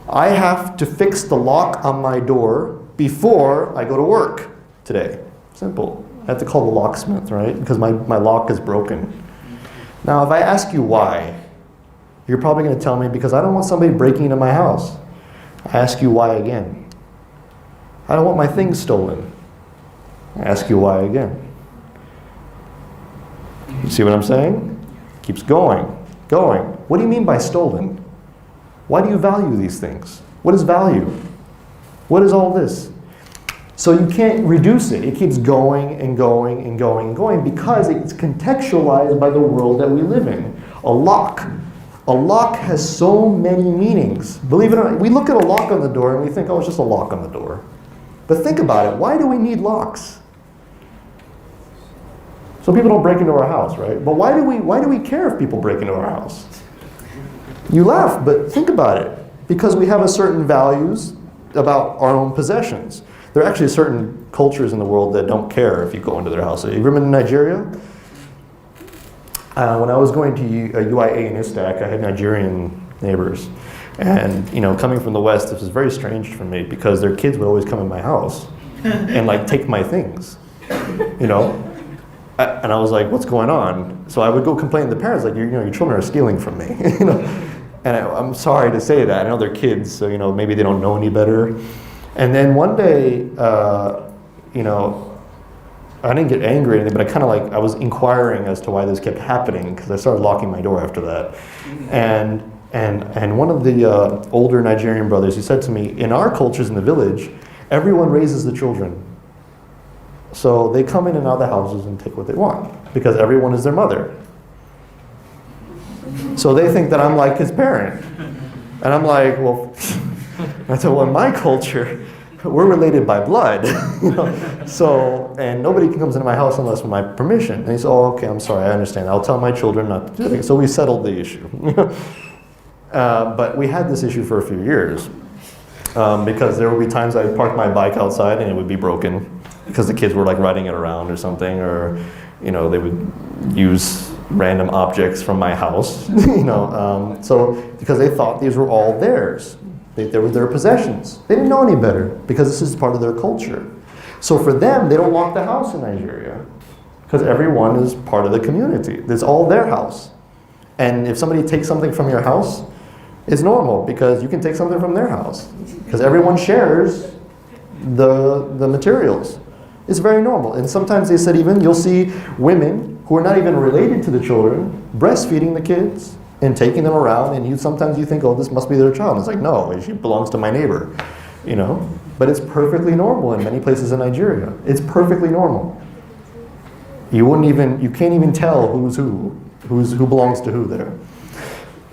I have to fix the lock on my door before I go to work today. Simple. I have to call the locksmith, right? Because my lock is broken. Now, if I ask you why, you're probably going to tell me because I don't want somebody breaking into my house. I ask you why again. I don't want my things stolen. I ask you why again. You see what I'm saying? Keeps going, going. What do you mean by stolen? Why do you value these things? What is value? What is all this? So you can't reduce it. It keeps going and going and going and going because it's contextualized by the world that we live in. A lock. A lock has so many meanings. Believe it or not, we look at a lock on the door and we think, oh, it's just a lock on the door. But think about it. Why do we need locks? So people don't break into our house, right? But why do we care if people break into our house? You laugh, but think about it. Because we have a certain values about our own possessions. There are actually certain cultures in the world that don't care if you go into their house. Have you ever been in Nigeria? When I was going to UIA in Istak, I had Nigerian neighbors. And coming from the West, this was very strange for me because their kids would always come in my house and like take my things, And I was like, what's going on? So I would go complain to the parents, like, your children are stealing from me, And I'm sorry to say that. I know they're kids, so maybe they don't know any better. And then one day, I didn't get angry or anything, but I was inquiring as to why this kept happening because I started locking my door after that. And one of the older Nigerian brothers, he said to me, in our cultures in the village, everyone raises the children. So they come in and out of the houses and take what they want because everyone is their mother. So they think that I'm like his parent. And I'm like, well, I said, well, in my culture, we're related by blood. So, and nobody comes into my house unless with my permission. And he said, oh, okay, I'm sorry, I understand. I'll tell my children not to do it. So we settled the issue. But we had this issue for a few years because there would be times I'd park my bike outside and it would be broken because the kids were like riding it around or something, or they would use random objects from my house, so because they thought these were all theirs. They were their possessions. They didn't know any better because this is part of their culture. So for them, they don't lock the house in Nigeria because everyone is part of the community. It's all their house. And if somebody takes something from your house, it's normal because you can take something from their house because everyone shares the materials. It's very normal. And sometimes they said even you'll see women who are not even related to the children breastfeeding the kids and taking them around, and sometimes you think, oh, this must be their child. And it's like, no, she belongs to my neighbor, But it's perfectly normal in many places in Nigeria. It's perfectly normal. You can't even tell who belongs to who there.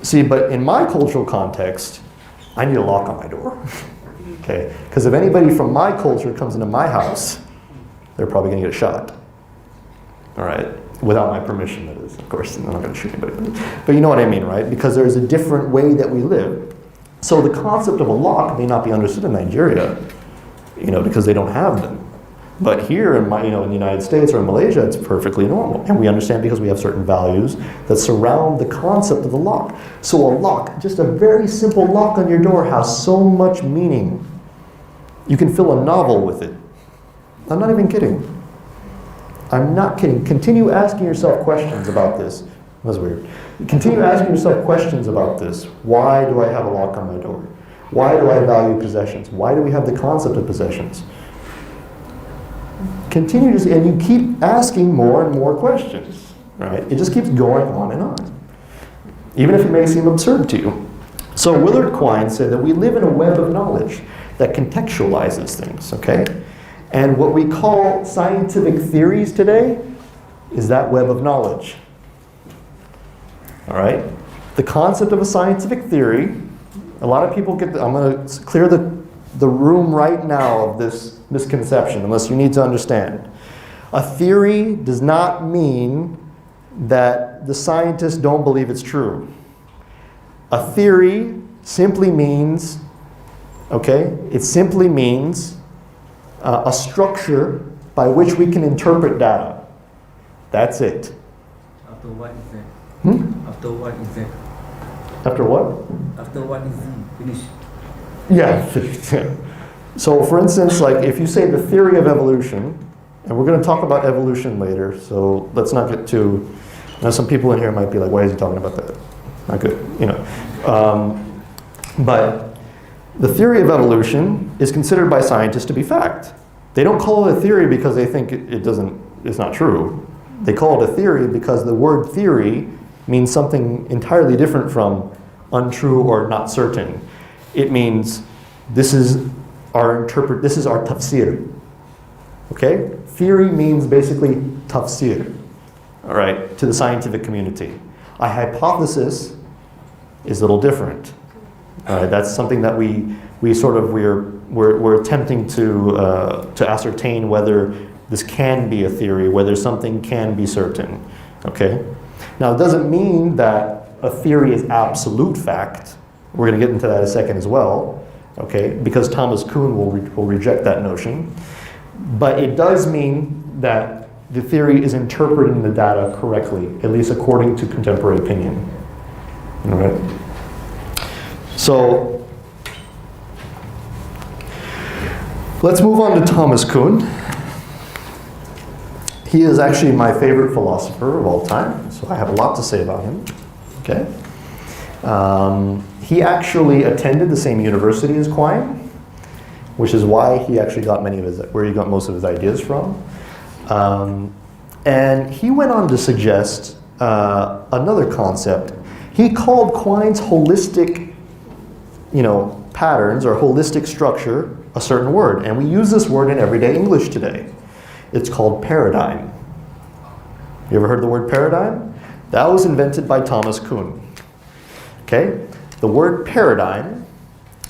See, but in my cultural context, I need a lock on my door, okay? Because if anybody from my culture comes into my house, they're probably gonna get shot, all right? Without my permission, that is, of course. I'm not going to shoot anybody. But you know what I mean, right? Because there's a different way that we live. So the concept of a lock may not be understood in Nigeria, because they don't have them. But here in in the United States or in Malaysia, it's perfectly normal. And we understand because we have certain values that surround the concept of the lock. So a lock, just a very simple lock on your door, has so much meaning. You can fill a novel with it. I'm not even kidding. I'm not kidding. Continue asking yourself questions about this. That's weird. Continue asking yourself questions about this. Why do I have a lock on my door? Why do I value possessions? Why do we have the concept of possessions? Continue to, and you keep asking more and more questions, right? It just keeps going on and on, even if it may seem absurd to you. So Willard Quine said that we live in a web of knowledge that contextualizes things, okay? And what we call scientific theories today is that web of knowledge. All right? The concept of a scientific theory, a lot of people I'm going to clear the room right now of this misconception, unless you need to understand. A theory does not mean that the scientists don't believe it's true. A theory simply means, okay, it simply means a structure by which we can interpret data. That's it. After what is that? After what is that? After what? After what is finished? Yeah. So for instance, like if you say the theory of evolution, and we're going to talk about evolution later, so let's not get too, now some people in here might be like, why is he talking about that? Not good, but the theory of evolution is considered by scientists to be fact. They don't call it a theory because they think it's not true. They call it a theory because the word theory means something entirely different from untrue, or not certain. It means this is our tafsir. Okay? Theory means basically tafsir, all right, to the scientific community. A hypothesis is a little different. All right, that's something that we're attempting to ascertain whether this can be a theory, whether something can be certain. Okay? Now, it doesn't mean that a theory is absolute fact. We're going to get into that in a second as well. Okay? Because Thomas Kuhn will reject that notion. But it does mean that the theory is interpreting the data correctly, at least according to contemporary opinion. All right? So, let's move on to Thomas Kuhn. He is actually my favorite philosopher of all time, so I have a lot to say about him. Okay? He actually attended the same university as Quine, which is why he actually got where he got most of his ideas from. And he went on to suggest another concept. He called Quine's holistic, patterns or holistic structure a certain word, and we use this word in everyday English today. It's called paradigm. You ever heard the word paradigm? That was invented by Thomas Kuhn. Okay? The word paradigm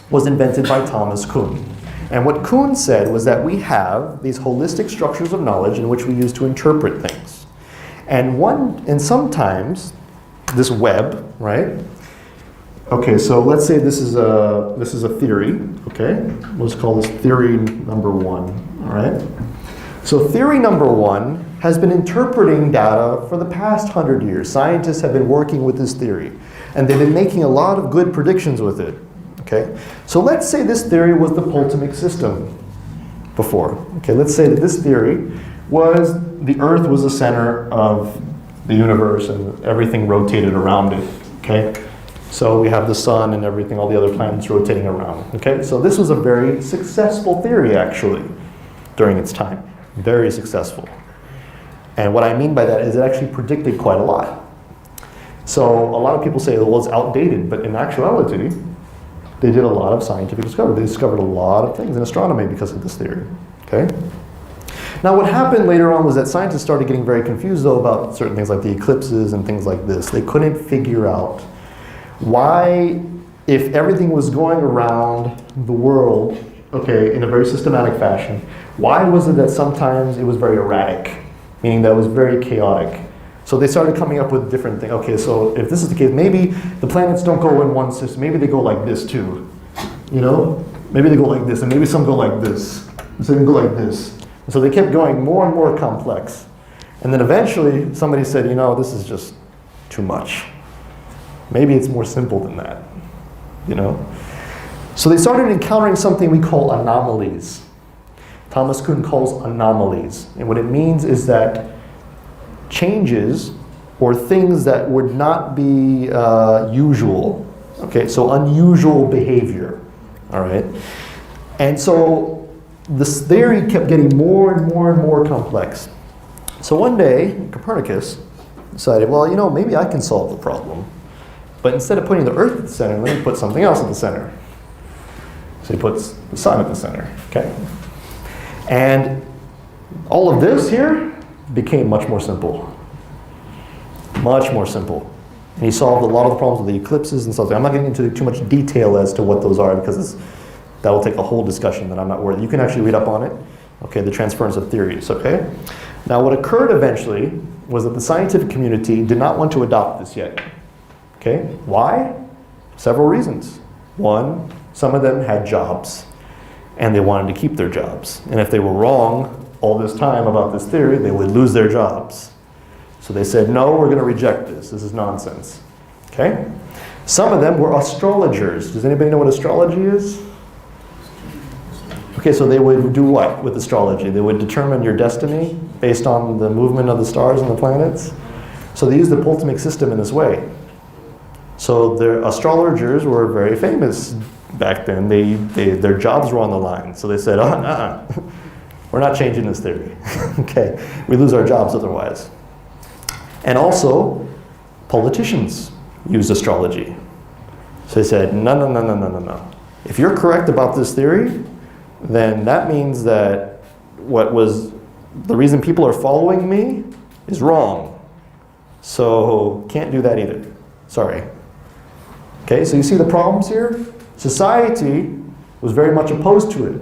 was invented by Thomas Kuhn. And what Kuhn said was that we have these holistic structures of knowledge in which we use to interpret things. And sometimes this web, right? Okay, so let's say this is a theory, okay? Let's call this theory number 1, all right? So theory number 1 has been interpreting data for the past 100 years. Scientists have been working with this theory, and they've been making a lot of good predictions with it, okay? So let's say this theory was the Potomac system before. Okay, let's say that this theory was the Earth was the center of the universe and everything rotated around it, okay? So we have the sun and everything, all the other planets rotating around, okay? So this was a very successful theory, actually, during its time. Very successful. And what I mean by that is it actually predicted quite a lot. So a lot of people say, well, it's outdated, but in actuality, they did a lot of scientific discovery. They discovered a lot of things in astronomy because of this theory, okay? Now what happened later on was that scientists started getting very confused, though, about certain things like the eclipses and things like this. They couldn't figure out why, if everything was going around the world, okay, in a very systematic fashion, why was it that sometimes it was very erratic, meaning that it was very chaotic? So they started coming up with different things. Okay, so if this is the case, maybe the planets don't go in one system. Maybe they go like this too. Maybe they go like this, and maybe some go like this. And some go like this. And so they kept going more and more complex. And then eventually somebody said, this is just too much. Maybe it's more simple than that. So they started encountering something we call anomalies. Thomas Kuhn calls anomalies. And what it means is that changes or things that would not be usual. Okay, so unusual behavior. All right. And so this theory kept getting more and more and more complex. So one day, Copernicus decided, well, maybe I can solve the problem. But instead of putting the Earth at the center, let me put something else at the center. So he puts the sun at the center, okay? And all of this here became much more simple. Much more simple. And he solved a lot of the problems with the eclipses and stuff. I'm not getting into too much detail as to what those are because that will take a whole discussion that I'm not worth. You can actually read up on it. Okay, the transference of theories, okay? Now what occurred eventually was that the scientific community did not want to adopt this yet. Okay, why? Several reasons. One, some of them had jobs and they wanted to keep their jobs. And if they were wrong all this time about this theory, they would lose their jobs. So they said, no, we're going to reject this. This is nonsense. Okay? Some of them were astrologers. Does anybody know what astrology is? Okay, so they would do what with astrology? They would determine your destiny based on the movement of the stars and the planets. So they used the Potomac system in this way. So the astrologers were very famous back then. Their jobs were on the line. So they said, we're not changing this theory. Okay, we lose our jobs otherwise. And also, politicians used astrology. So he said, no, no, no, no, no, no, no. If you're correct about this theory, then that means that what was the reason people are following me is wrong. So can't do that either. Sorry. Okay, so you see the problems here? Society was very much opposed to it.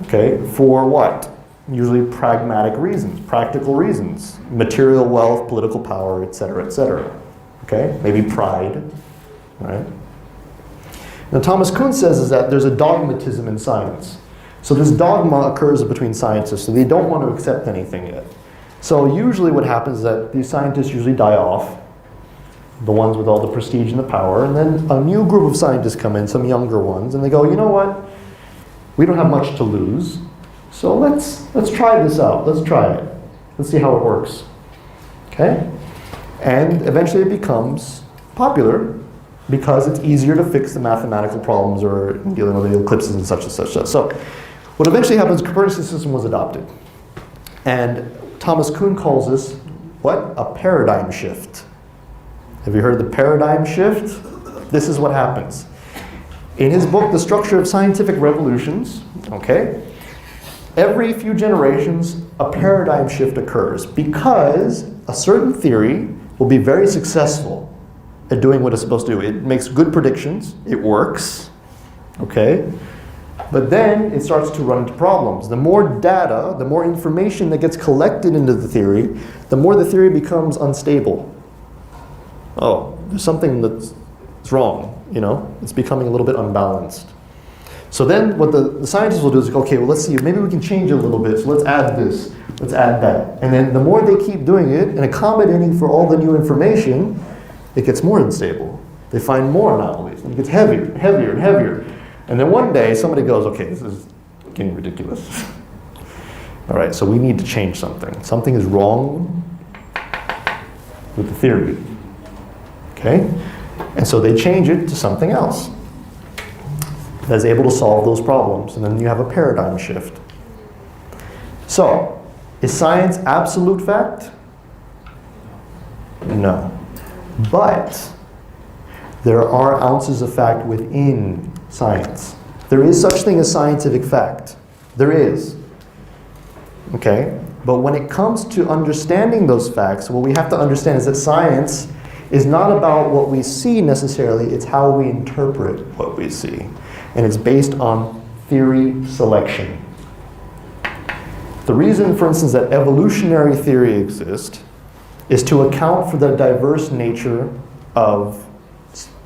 Okay, for what? Usually pragmatic reasons, practical reasons, material wealth, political power, etc., etc. Okay, maybe pride, right? Now Thomas Kuhn says is that there's a dogmatism in science. So this dogma occurs between scientists, so they don't want to accept anything yet. So usually what happens is that these scientists usually die off, the ones with all the prestige and the power, and then a new group of scientists come in, some younger ones, and they go, you know what? We don't have much to lose, so let's try this out. Let's try it. Let's see how it works. Okay? And eventually it becomes popular because it's easier to fix the mathematical problems or dealing with the eclipses and such and such. So what eventually happens, Copernicus' system was adopted. And Thomas Kuhn calls this, what? A paradigm shift. Have you heard of the paradigm shift? This is what happens. In his book, The Structure of Scientific Revolutions, okay, every few generations, a paradigm shift occurs because a certain theory will be very successful at doing what it's supposed to do. It makes good predictions, it works, okay, but then it starts to run into problems. The more data, the more information that gets collected into the theory, the more the theory becomes unstable. Oh, there's something that's wrong, you know? It's becoming a little bit unbalanced. So then what the scientists will do is, okay, well, let's see, maybe we can change it a little bit, so let's add this, let's add that. And then the more they keep doing it and accommodating for all the new information, it gets more unstable. They find more anomalies, and it gets heavier, heavier, and heavier. And then one day, somebody goes, okay, this is getting ridiculous. All right, so we need to change something. Something is wrong with the theory. Okay? And so they change it to something else that's able to solve those problems. And then you have a paradigm shift. So, is science absolute fact? No. But there are ounces of fact within science. There is such thing as scientific fact. There is. Okay? But when it comes to understanding those facts, what we have to understand is that science is not about what we see necessarily, it's how we interpret what we see. And it's based on theory selection. The reason, for instance, that evolutionary theory exists is to account for the diverse nature of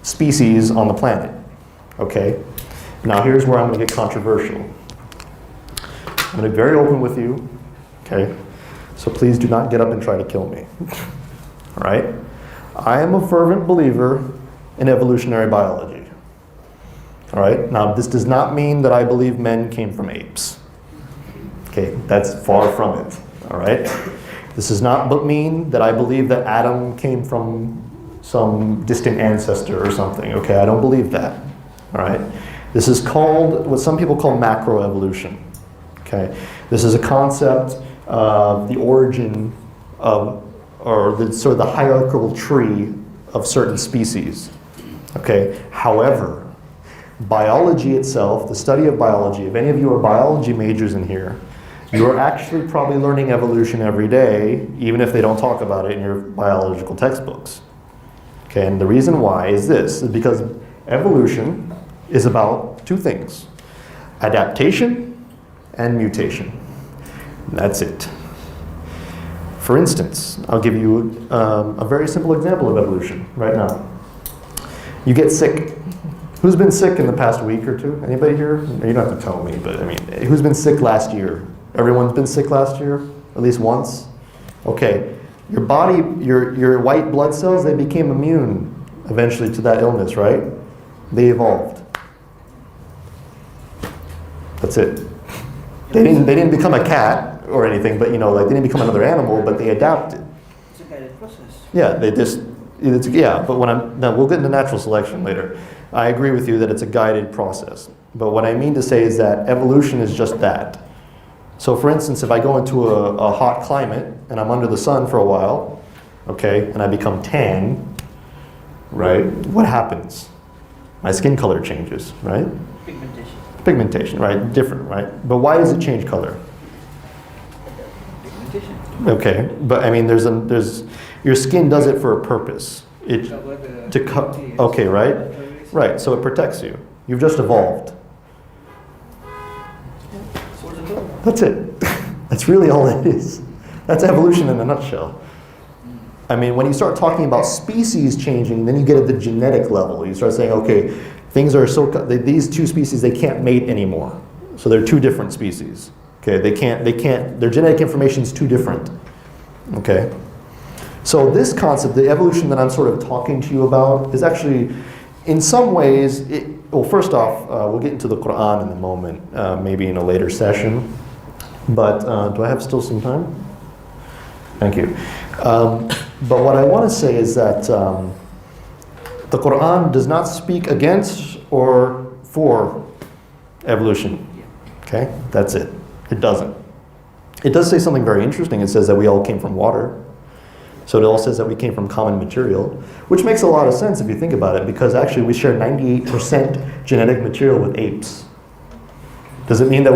species on the planet. Okay? Now here's where I'm going to get controversial. I'm going to be very open with you. Okay? So please do not get up and try to kill me. All right? I am a fervent believer in evolutionary biology. All right? Now this does not mean that I believe men came from apes. Okay? That's far from it. All right? This does not mean that I believe that Adam came from some distant ancestor or something. Okay? I don't believe that. All right? This is called what some people call macroevolution. Okay? This is a concept of the origin of, or the sort of the hierarchical tree of certain species. Okay? However, biology itself, the study of biology, if any of you are biology majors in here, you are actually probably learning evolution every day, even if they don't talk about it in your biological textbooks. Okay, and the reason why is this, is because evolution is about two things: adaptation and mutation. That's it. For instance, I'll give you a very simple example of evolution right now. You get sick. Who's been sick in the past week or two? Anybody here? You don't have to tell me, but I mean, who's been sick last year? Everyone's been sick last year? At least once? Okay. Your body, your white blood cells, they became immune eventually to that illness, right? They evolved. That's it. They didn't become a cat or anything, but you know, like they didn't become another animal, but they adapted. It's a guided process. Yeah, but now we'll get into natural selection later. I agree with you that it's a guided process. But what I mean to say is that evolution is just that. So for instance, if I go into a hot climate and I'm under the sun for a while, okay, and I become tan, right, what happens? My skin color changes, right? Pigmentation. Pigmentation, right? Different, right? But why does it change color? Pigmentation. Okay, but I mean, there's your skin does it for a purpose. It Cover the to cut. UV, Okay, right, ultraviolet. right. So it protects you. You've just evolved. Sort of all. That's it. That's really all it is. That's evolution in a nutshell. I mean, when you start talking about species changing, then you get at the genetic level. You start saying, okay, things are these two species, they can't mate anymore. So they're two different species. Okay, they can't, their genetic information is too different. Okay? So this concept, the evolution that I'm sort of talking to you about, is actually, in some ways, well, first off, we'll get into the Quran in a moment, maybe in a later session. But do I have still some time? Thank you. But what I want to say is that the Quran does not speak against or for evolution. Okay? That's it. It doesn't. It does say something very interesting. It says that we all came from water. So it all says that we came from common material, which makes a lot of sense if you think about it, because actually we share 98% genetic material with apes. Does it mean that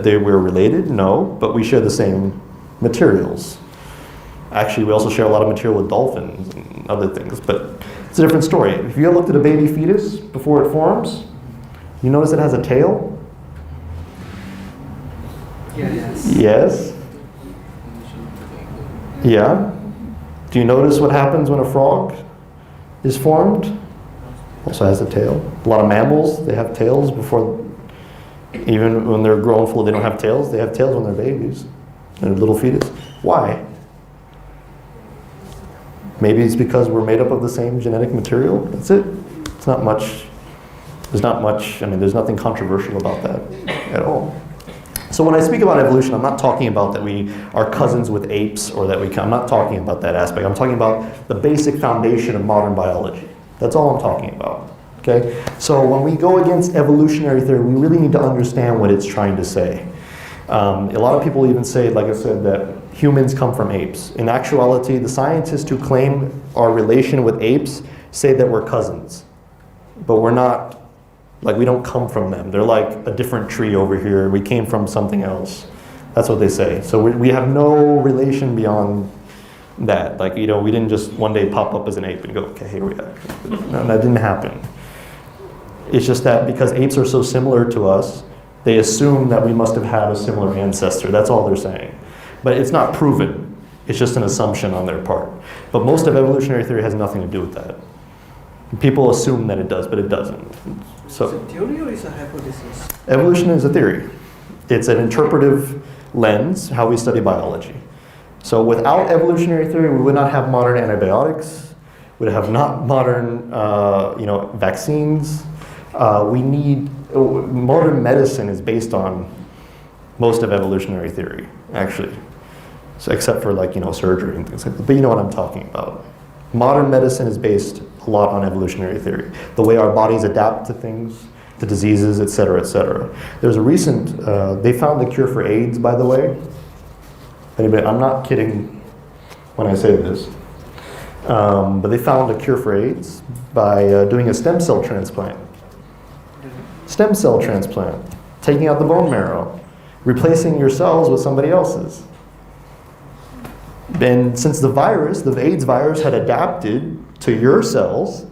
they were related? No, but we share the same materials. Actually, we also share a lot of material with dolphins and other things, but it's a different story. If you ever looked at a baby fetus before it forms, you notice it has a tail? Yes. Yes. Yeah. Do you notice what happens when a frog is formed? Also has a tail. A lot of mammals, they have tails before, even when they're grown full, they don't have tails. They have tails when they're babies. They're little fetus. Why? Maybe it's because we're made up of the same genetic material. That's it. It's not much. There's not much. I mean, there's nothing controversial about that at all. So when I speak about evolution, I'm not talking about that we are cousins with apes or that I'm not talking about that aspect. I'm talking about the basic foundation of modern biology. That's all I'm talking about. Okay? So when we go against evolutionary theory, we really need to understand what it's trying to say. A lot of people even say, like I said, that humans come from apes. In actuality, the scientists who claim our relation with apes say that we're cousins. But we're not, like, we don't come from them. They're like a different tree over here. We came from something else. That's what they say. So we have no relation beyond that. Like, you know, we didn't just one day pop up as an ape and go, okay, here we are. No, that didn't happen. It's just that because apes are so similar to us, they assume that we must have had a similar ancestor. That's all they're saying. But it's not proven. It's just an assumption on their part. But most of evolutionary theory has nothing to do with that. People assume that it does, but it doesn't. So, Is it theory or is it a hypothesis? evolution is a theory. It's an interpretive lens, how we study biology. So without evolutionary theory, we would not have modern antibiotics. We would have not modern, vaccines. Modern medicine is based on most of evolutionary theory, actually. So except for surgery and things like that. But you know what I'm talking about. Modern medicine is based a lot on evolutionary theory. The way our bodies adapt to things, to diseases, et cetera, et cetera. There's a recent, they found the cure for AIDS, by the way. Anybody, I'm not kidding when I say this. But they found a cure for AIDS by doing a stem cell transplant. Stem cell transplant. Taking out the bone marrow. Replacing your cells with somebody else's. And since the AIDS virus had adapted to your cells,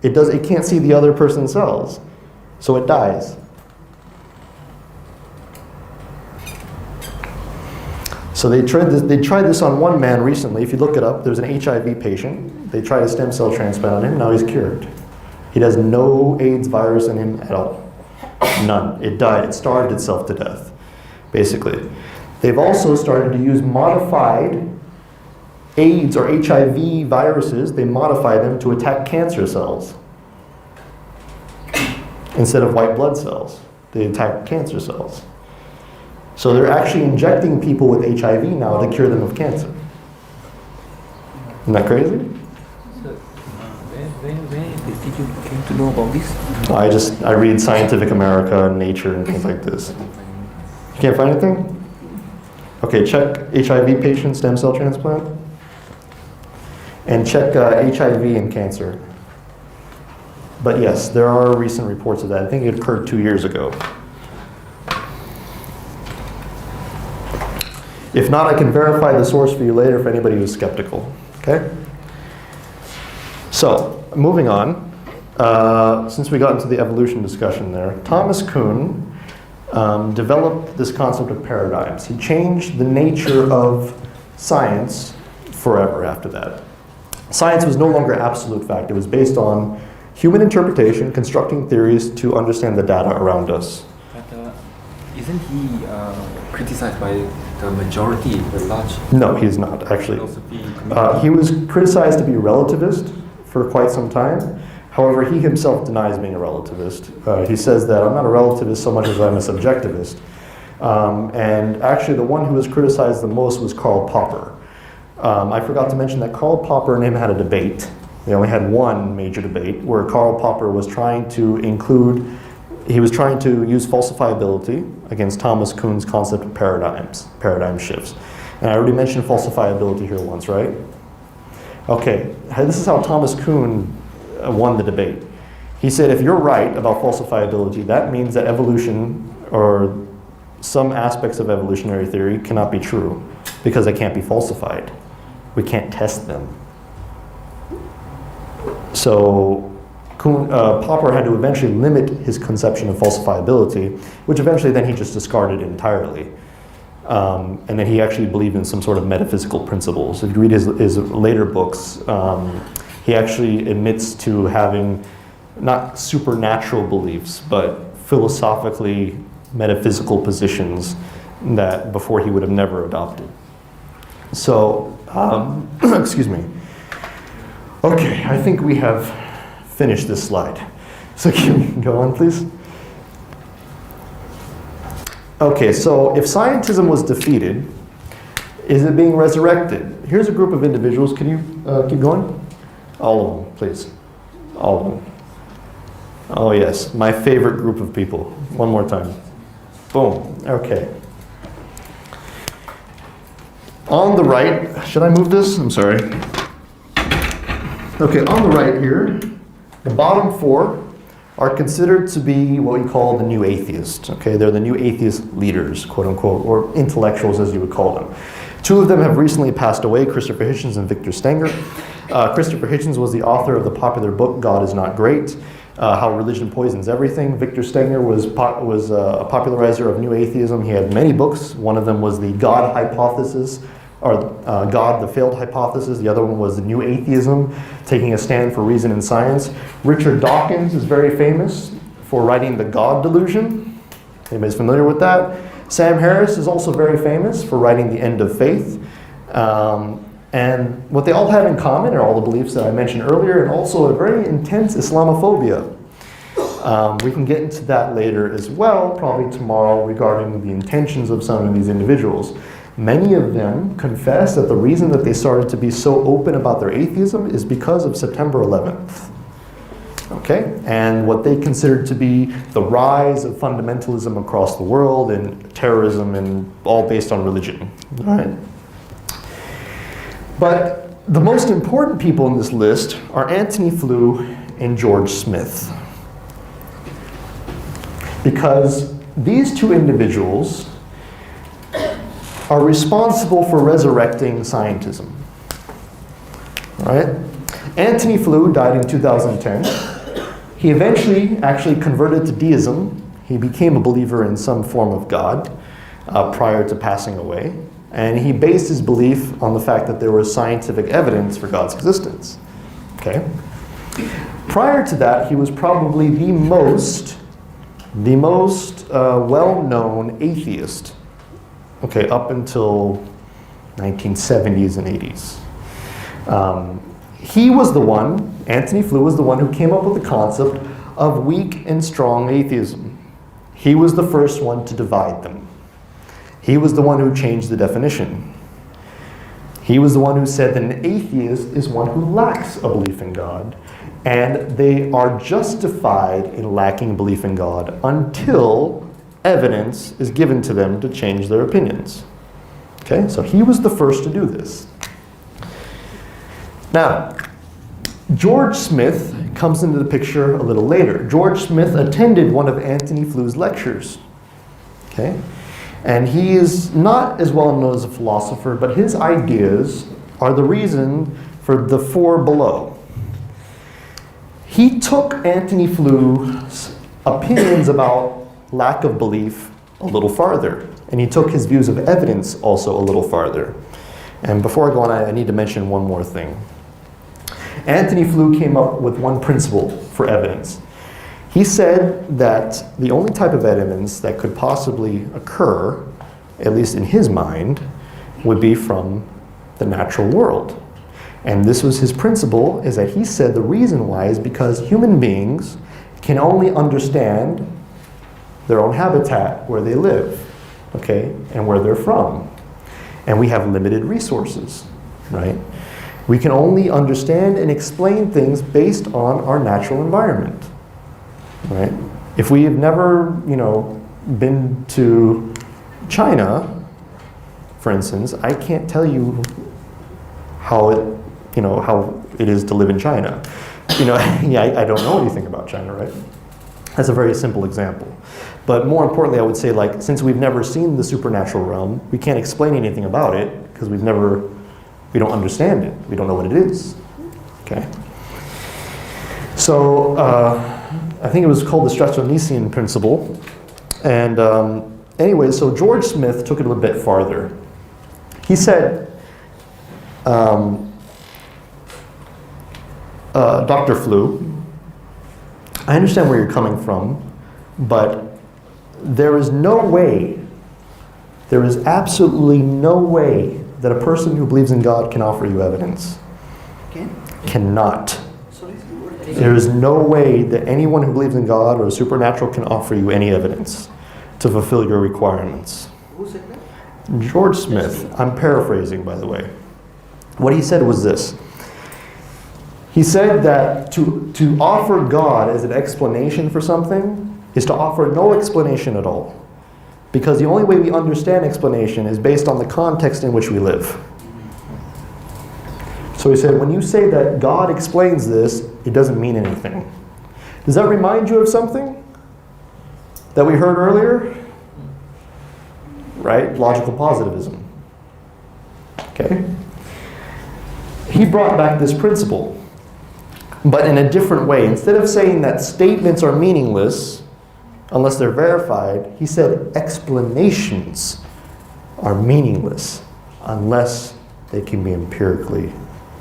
it can't see the other person's cells. So it dies. So they tried this on one man recently. If you look it up, there's an HIV patient. They tried a stem cell transplant on him. Now he's cured. He has no AIDS virus in him at all. None. It died. It starved itself to death, basically. They've also started to use modified AIDS or HIV viruses. They modify them to attack cancer cells instead of white blood cells. They attack cancer cells. So they're actually injecting people with HIV now to cure them of cancer. Isn't that crazy? So, where did you came to know about this? I read Scientific America and Nature and things like this. You can't find anything? Okay, check HIV patient stem cell transplant. And check HIV and cancer. But yes, there are recent reports of that. I think it occurred 2 years ago. If not, I can verify the source for you later for anybody who's skeptical. Okay? So, moving on. Since we got into the evolution discussion there, Thomas Kuhn developed this concept of paradigms. He changed the nature of science forever after that. Science was no longer absolute fact. It was based on human interpretation, constructing theories to understand the data around us. But isn't he criticized by the majority, the large No, he's not, actually. philosophy community? He was criticized to be a relativist for quite some time. However, he himself denies being a relativist. He says that I'm not a relativist so much as I'm a subjectivist. And actually the one who was criticized the most was Karl Popper. I forgot to mention that Karl Popper and him had a debate. They only had one major debate where Karl Popper was trying to use falsifiability against Thomas Kuhn's concept of paradigm shifts. And I already mentioned falsifiability here once, right? Okay, this is how Thomas Kuhn won the debate. He said, if you're right about falsifiability, that means that evolution or some aspects of evolutionary theory cannot be true because they can't be falsified. We can't test them. So Popper had to eventually limit his conception of falsifiability, which eventually then he just discarded entirely. And then he actually believed in some sort of metaphysical principles. If you read his later books, he actually admits to having not supernatural beliefs, but philosophically metaphysical positions that before he would have never adopted. So, excuse me. Okay, I think we have finished this slide. So can we go on, please? Okay, so if scientism was defeated, is it being resurrected? Here's a group of individuals. Can you keep going? All of them, please. All of them. Oh yes, my favorite group of people. One more time. Boom. Okay. On the right, should I move this? I'm sorry. Okay, on the right here, the bottom four are considered to be what we call the new atheists. Okay, they're the new atheist leaders, quote unquote, or intellectuals as you would call them. Two of them have recently passed away, Christopher Hitchens and Victor Stenger. Christopher Hitchens was the author of the popular book, God is Not Great, How Religion Poisons Everything. Victor Stenger was a popularizer of new atheism. He had many books. One of them was the God hypothesis, or God, the failed hypothesis. The other one was the new atheism, taking a stand for reason and science. Richard Dawkins is very famous for writing the God delusion. Anybody's familiar with that? Sam Harris is also very famous for writing The End of Faith. And what they all have in common are all the beliefs that I mentioned earlier, and also a very intense Islamophobia. We can get into that later as well, probably tomorrow, regarding the intentions of some of these individuals. Many of them confess that the reason that they started to be so open about their atheism is because of September 11th. Okay? And what they considered to be the rise of fundamentalism across the world and terrorism, and all based on religion. All right? But the most important people in this list are Antony Flew and George Smith. Because these two individuals are responsible for resurrecting scientism. All right? Antony Flew died in 2010. He eventually actually converted to deism. He became a believer in some form of God prior to passing away. And he based his belief on the fact that there was scientific evidence for God's existence. Okay? Prior to that, he was probably the most well-known atheist. Okay, up until 1970s and 80s. He was the one, Antony Flew was the one who came up with the concept of weak and strong atheism. He was the first one to divide them. He was the one who changed the definition. He was the one who said that an atheist is one who lacks a belief in God, and they are justified in lacking belief in God until evidence is given to them to change their opinions. Okay, so he was the first to do this. Now, George Smith comes into the picture a little later. George Smith attended one of Antony Flue's lectures. Okay? And he is not as well known as a philosopher, but his ideas are the reason for the four below. He took Antony Flue's opinions about lack of belief a little farther, and he took his views of evidence also a little farther. And before I go on, I need to mention one more thing. Antony Flew came up with one principle for evidence. He said that the only type of evidence that could possibly occur, at least in his mind, would be from the natural world. And this was his principle, is that he said the reason why is because human beings can only understand their own habitat, where they live, okay, and where they're from. And we have limited resources, right? We can only understand and explain things based on our natural environment, right? If we have never, been to China, for instance, I can't tell you how it is to live in China. I don't know anything about China, right? That's a very simple example. But more importantly, I would say, since we've never seen the supernatural realm, we can't explain anything about it because we don't understand it. We don't know what it is. Okay? So, I think it was called the Stratonicean principle. And anyway, so George Smith took it a little bit farther. He said, Dr. Flew, I understand where you're coming from, but there is absolutely no way that a person who believes in God can offer you evidence. Cannot. Sorry, what? There is no way that anyone who believes in God or the supernatural can offer you any evidence to fulfill your requirements. Who said that? George Smith, I'm paraphrasing, by the way. What he said was this. He said that to offer God as an explanation for something is to offer no explanation at all. Because the only way we understand explanation is based on the context in which we live. So he said, when you say that God explains this, it doesn't mean anything. Does that remind you of something that we heard earlier? Right? Logical positivism. Okay? He brought back this principle, but in a different way. Instead of saying that statements are meaningless unless they're verified, he said explanations are meaningless unless they can be empirically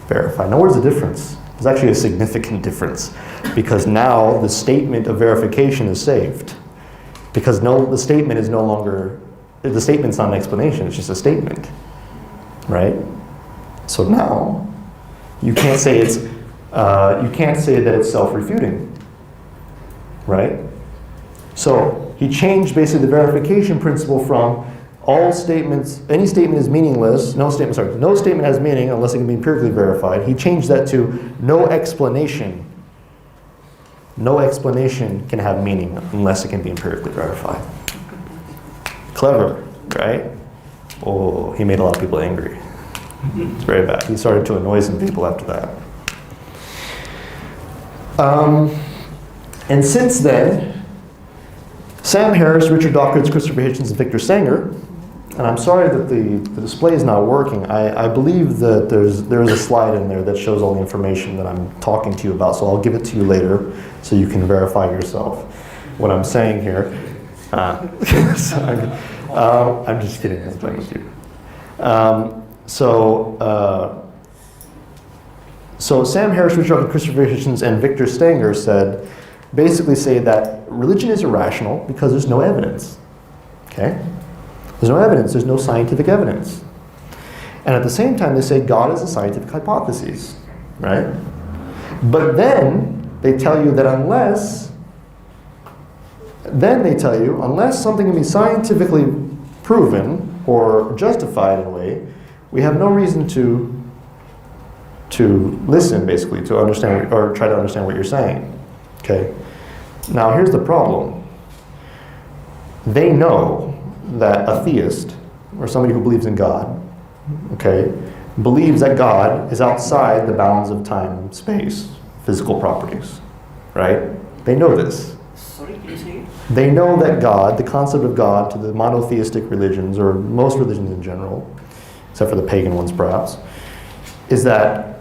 verified. Now, where's the difference? There's actually a significant difference, because now the statement of verification is saved. Because the statement is no longer, the statement's not an explanation, it's just a statement. Right? So now, you can't say that it's self-refuting. Right? So he changed basically the verification principle from all statements, any statement is meaningless, no statement has meaning unless it can be empirically verified. He changed that to no explanation. No explanation can have meaning unless it can be empirically verified. Clever, right? Oh, he made a lot of people angry. It's very bad. He started to annoy some people after that. And since then, Sam Harris, Richard Dawkins, Christopher Hitchens, and Victor Stenger, and I'm sorry that the display is not working. I believe that there's a slide in there that shows all the information that I'm talking to you about, so I'll give it to you later so you can verify yourself what I'm saying here. I'm just kidding, I'm playing with you. So Sam Harris, Richard Dawkins, Christopher Hitchens, and Victor Stenger basically say that religion is irrational because there's no evidence. Okay? There's no evidence, there's no scientific evidence. And at the same time, they say God is a scientific hypothesis, right? But then they tell you that unless something can be scientifically proven or justified in a way, we have no reason to listen, basically, to understand or try to understand what you're saying. Okay? Now here's the problem. They know that a theist, or somebody who believes in God, okay, believes that God is outside the bounds of time and space, physical properties. right? They know this. Sorry, can you say it? They know that God, the concept of God to the monotheistic religions, or most religions in general, except for the pagan ones perhaps, is that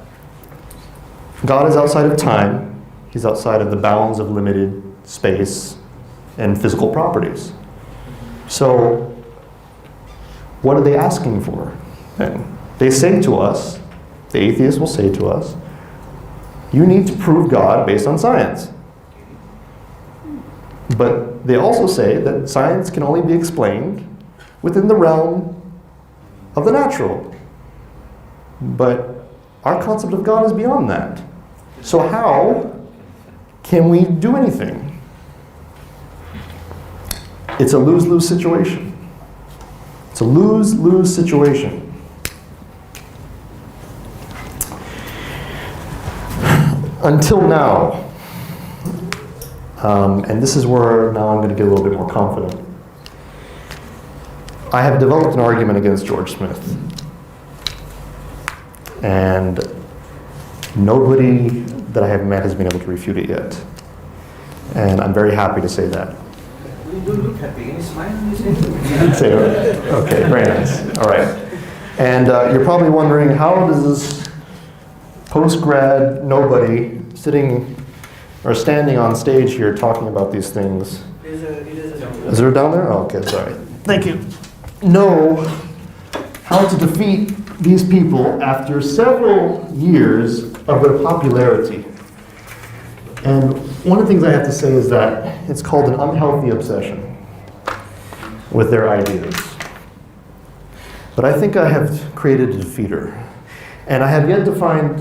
God is outside of time, he's outside of the bounds of limited space and physical properties. So, what are they asking for then? They say to us, the atheists will say to us, you need to prove God based on science. But they also say that science can only be explained within the realm of the natural. But our concept of God is beyond that. So how can we do anything? It's a lose-lose situation. It's a lose-lose situation. Until now, and this is where now I'm going to get a little bit more confident. I have developed an argument against George Smith. And nobody that I have met has been able to refute it yet. And I'm very happy to say that. You don't look happy. Can you smile when you say it? Okay, very nice. All right. And you're probably wondering, how does this post-grad nobody sitting or standing on stage here talking about these things? Is there down there? Oh, okay, sorry. Thank you. Know how to defeat these people after several years of their popularity. And one of the things I have to say is that it's called an unhealthy obsession with their ideas. But I think I have created a defeater. And I have yet to find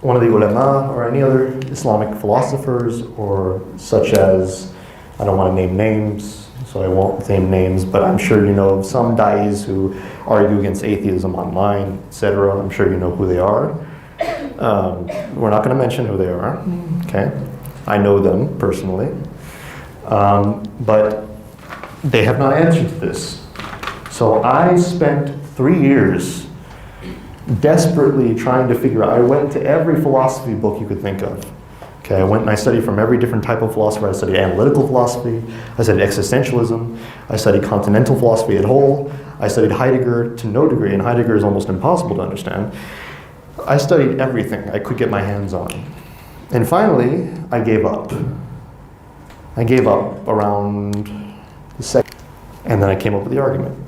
one of the ulama or any other Islamic philosophers, or such as, I don't want to name names, so I won't name names, but I'm sure you know of some da'is who argue against atheism online, etc. I'm sure you know who they are. We're not going to mention who they are, okay? I know them personally. But they have not answered to this. So I spent 3 years desperately trying to figure out. I went to every philosophy book you could think of. Okay, I went and I studied from every different type of philosopher. I studied analytical philosophy, I studied existentialism, I studied continental philosophy at whole, I studied Heidegger to no degree, and Heidegger is almost impossible to understand. I studied everything I could get my hands on. And finally, I gave up. I gave up around the second, and then I came up with the argument.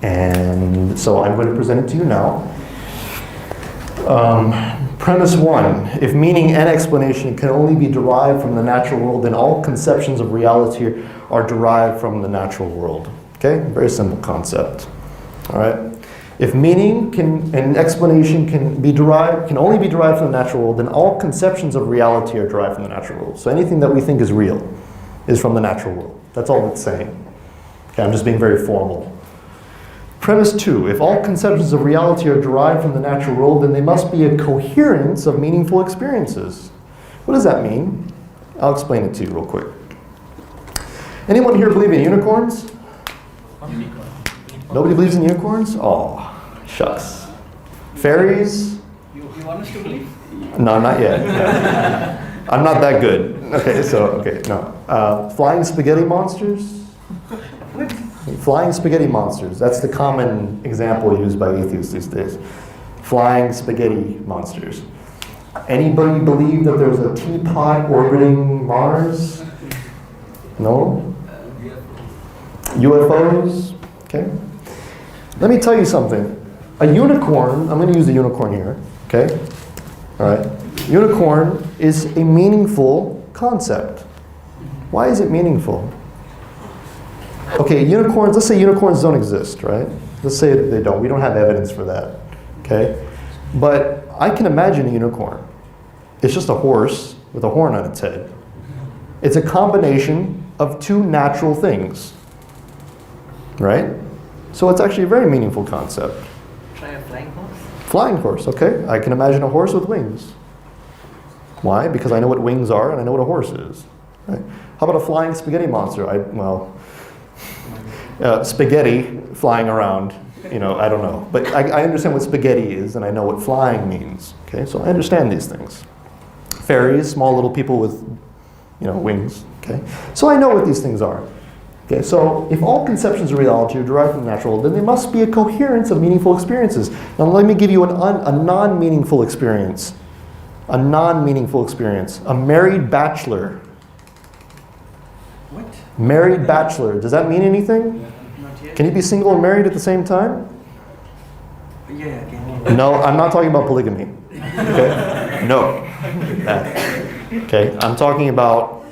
And so I'm going to present it to you now. Premise 1, if meaning and explanation can only be derived from the natural world, then all conceptions of reality are derived from the natural world. Okay, very simple concept. All right. If meaning and explanation can only be derived from the natural world, then all conceptions of reality are derived from the natural world. So anything that we think is real is from the natural world. That's all it's saying. Okay, I'm just being very formal. Premise 2, if all conceptions of reality are derived from the natural world, then there must be a coherence of meaningful experiences. What does that mean? I'll explain it to you real quick. Anyone here believe in unicorns? Nobody believes in unicorns? Oh, shucks. Fairies? You want us to believe? No, not yet. Yeah. I'm not that good. Okay, no. Flying spaghetti monsters? Flying spaghetti monsters. That's the common example used by atheists these days. Flying spaghetti monsters. Anybody believe that there's a teapot orbiting Mars? No? UFOs? Okay. Let me tell you something. A unicorn, I'm going to use a unicorn here, okay? All right. Unicorn is a meaningful concept. Why is it meaningful? Okay, unicorns, let's say unicorns don't exist, right? Let's say they don't. We don't have evidence for that, okay? But I can imagine a unicorn. It's just a horse with a horn on its head. It's a combination of two natural things, right? So it's actually a very meaningful concept. Try a flying horse? Flying horse, okay. I can imagine a horse with wings. Why? Because I know what wings are and I know what a horse is. Right? How about a flying spaghetti monster? Spaghetti flying around, I don't know. But I understand what spaghetti is and I know what flying means. Okay, so I understand these things. Fairies, small little people with, wings. Okay, so I know what these things are. Okay, so if all conceptions of reality are derived from the natural world, then there must be a coherence of meaningful experiences. Now let me give you a non-meaningful experience. A non-meaningful experience. A married bachelor. What? Married bachelor. Does that mean anything? Not yet. Can you be single and married at the same time? Yeah, can No, I'm not talking about polygamy. Okay? No. Okay? I'm talking about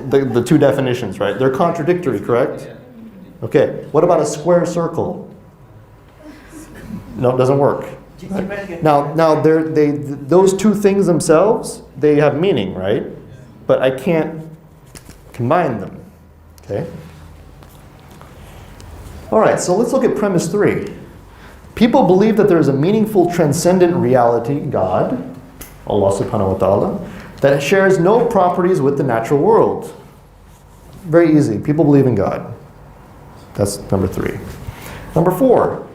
the two definitions, right? They're contradictory, correct? Okay. What about a square circle? No, it doesn't work. Right? Now, those two things themselves, they have meaning, right? But I can't combine them. Okay? All right, so let's look at premise 3. People believe that there is a meaningful transcendent reality, God, Allah subhanahu wa ta'ala, that shares no properties with the natural world. Very easy. People believe in God. That's number 3. Number 4.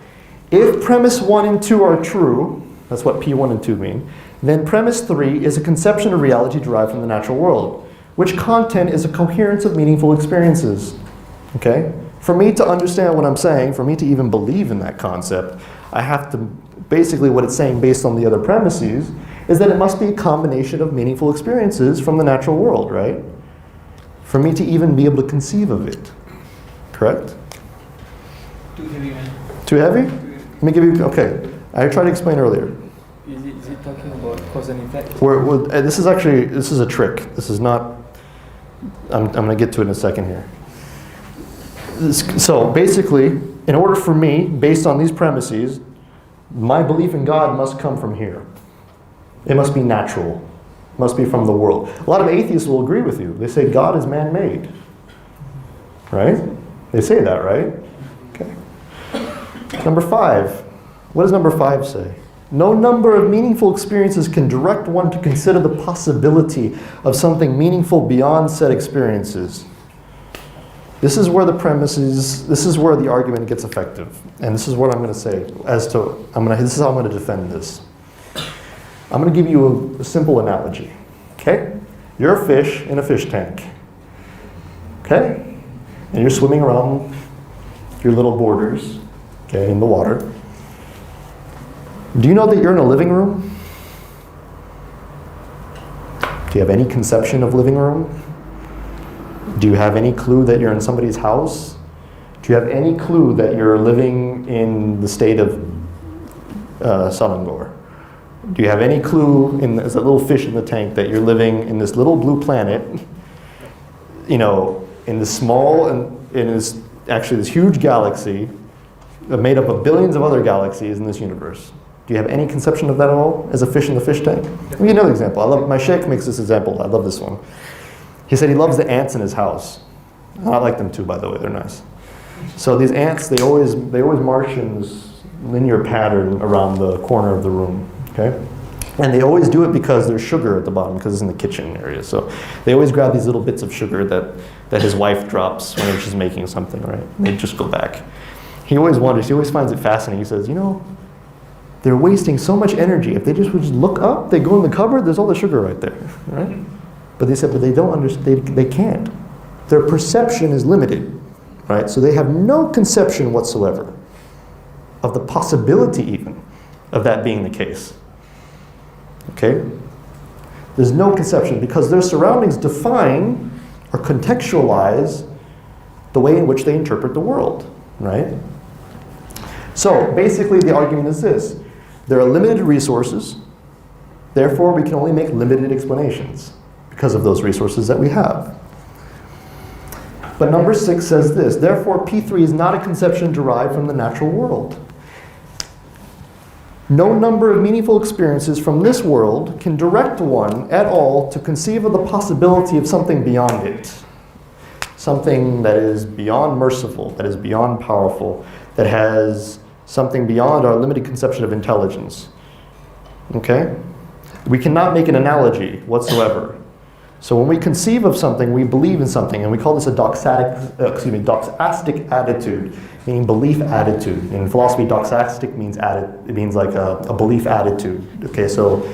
If premise 1 and 2 are true, that's what P1 and 2 mean, then premise 3 is a conception of reality derived from the natural world, which content is a coherence of meaningful experiences. Okay? For me to understand what I'm saying, for me to even believe in that concept, I have to, basically what it's saying based on the other premises, is that it must be a combination of meaningful experiences from the natural world, right? For me to even be able to conceive of it. Correct? Too heavy, man. Too heavy? Let me give you, okay. I tried to explain earlier. Is it talking about cause and effect? This is a trick. This is not, I'm going to get to it in a second here. So basically, in order for me, based on these premises, my belief in God must come from here. It must be natural. It must be from the world. A lot of atheists will agree with you. They say God is man-made. Right? They say that, right? Okay. Number 5. What does number 5 say? No number of meaningful experiences can direct one to consider the possibility of something meaningful beyond said experiences. This is where the premises, this is where the argument gets effective. And this is what I'm going to say this is how I'm going to defend this. I'm going to give you a simple analogy. Okay? You're a fish in a fish tank. Okay? And you're swimming around your little borders, okay, in the water. Do you know that you're in a living room? Do you have any conception of living room? Do you have any clue that you're in somebody's house? Do you have any clue that you're living in the state of Selangor? Do you have any clue, as a little fish in the tank, that you're living in this little blue planet, in this small, and in this, actually this huge galaxy, made up of billions of other galaxies in this universe? Do you have any conception of that at all, as a fish in the fish tank? Let me give you another example. My sheikh makes this example. I love this one. He said he loves the ants in his house. I like them too, by the way. They're nice. So these ants, they always march in this linear pattern around the corner of the room. Okay? And they always do it because there's sugar at the bottom, because it's in the kitchen area. So they always grab these little bits of sugar that his wife drops whenever she's making something, right? And they just go back. He always wonders, he always finds it fascinating. He says, they're wasting so much energy. If they just would look up, they go in the cupboard, there's all the sugar right there, right? But they said, but they don't understand, they can't. Their perception is limited, right? So they have no conception whatsoever of the possibility even of that being the case. Okay? There's no conception because their surroundings define or contextualize the way in which they interpret the world, right? So basically the argument is this. There are limited resources, therefore we can only make limited explanations because of those resources that we have. But number 6 says this, therefore P3 is not a conception derived from the natural world. No number of meaningful experiences from this world can direct one at all to conceive of the possibility of something beyond it. Something that is beyond merciful, that is beyond powerful, that has something beyond our limited conception of intelligence. Okay? We cannot make an analogy whatsoever. So when we conceive of something, we believe in something, and we call this a doxastic attitude, meaning belief attitude. In philosophy, doxastic means it means like a belief attitude. Okay, so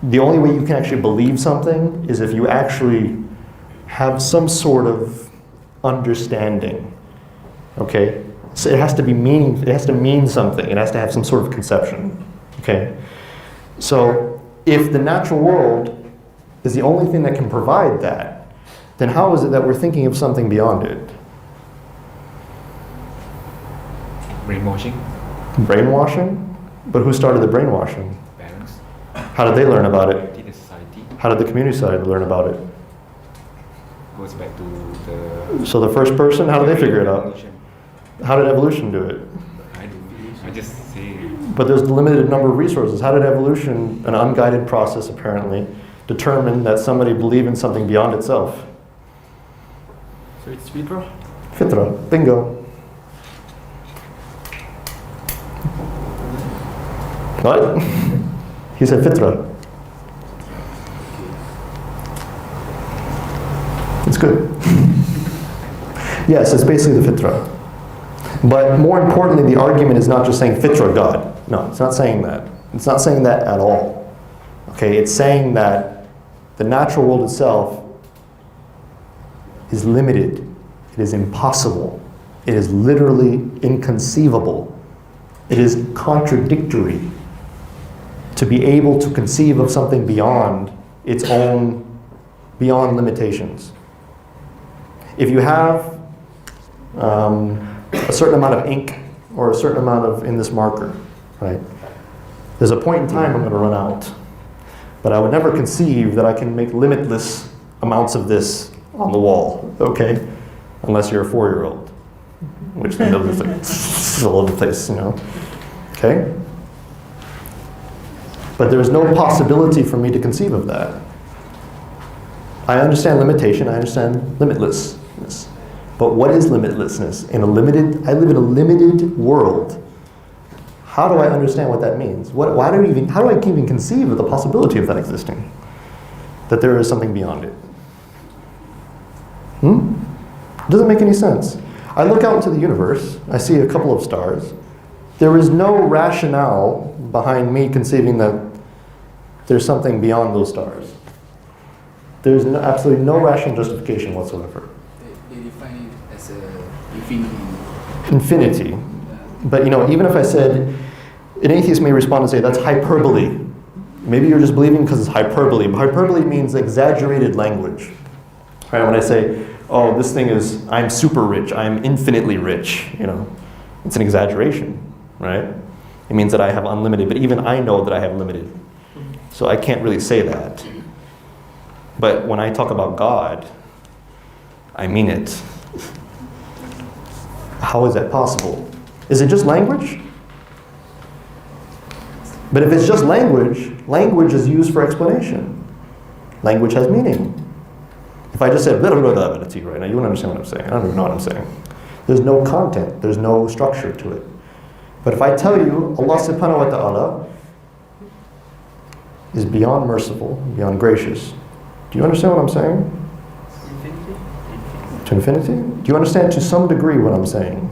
the only way you can actually believe something is if you actually have some sort of understanding. Okay? So it has to be it has to mean something. It has to have some sort of conception. Okay? So if the natural world is the only thing that can provide that, then how is it that we're thinking of something beyond it? Brainwashing. Brainwashing? But who started the brainwashing? Parents. How did they learn about it? The society How did the community society learn about it? goes back to the. So the first person, how did they figure it out? evolution. How did evolution do it? I just say. But there's a limited number of resources. How did evolution, an unguided process apparently, determine that somebody believed in something beyond itself? So it's fitra? Fitra, bingo. What? He said fitra. It's good. Yes, it's basically the fitra. But more importantly, the argument is not just saying fitra God. No, it's not saying that. It's not saying that at all. Okay, it's saying that the natural world itself is limited. It is impossible. It is literally inconceivable. It is contradictory to be able to conceive of something beyond its own, beyond limitations. If you have a certain amount of ink or a certain amount of in this marker, right? There's a point in time I'm going to run out. But I would never conceive that I can make limitless amounts of this on the wall, okay? Unless you're a 4-year-old, which then they'll just like all over the place, you know? Okay? But there's no possibility for me to conceive of that. I understand limitation, I understand limitlessness. But what is limitlessness? I live in a limited world. How do I understand what that means? How do I even conceive of the possibility of that existing? That there is something beyond it? It doesn't make any sense. I look out into the universe, I see a couple of stars. There is no rationale behind me conceiving that there's something beyond those stars. There's absolutely no rational justification whatsoever. They define it as a infinity. Infinity. But even if I said, an atheist may respond and say, that's hyperbole. Maybe you're just believing because it's hyperbole. But hyperbole means exaggerated language. Right? When I say, oh, this thing is, I'm super rich, I'm infinitely rich, it's an exaggeration, right? It means that I have unlimited, but even I know that I have limited. So I can't really say that. But when I talk about God, I mean it. How is that possible? Is it just language? But if it's just language, language is used for explanation. Language has meaning. If I just said, blah, blah, blah, blah, to you right now, you wouldn't understand what I'm saying. I don't even know what I'm saying. There's no content. There's no structure to it. But if I tell you, Allah subhanahu wa ta'ala is beyond merciful, beyond gracious, do you understand what I'm saying? Infinity? To infinity? Do you understand to some degree what I'm saying?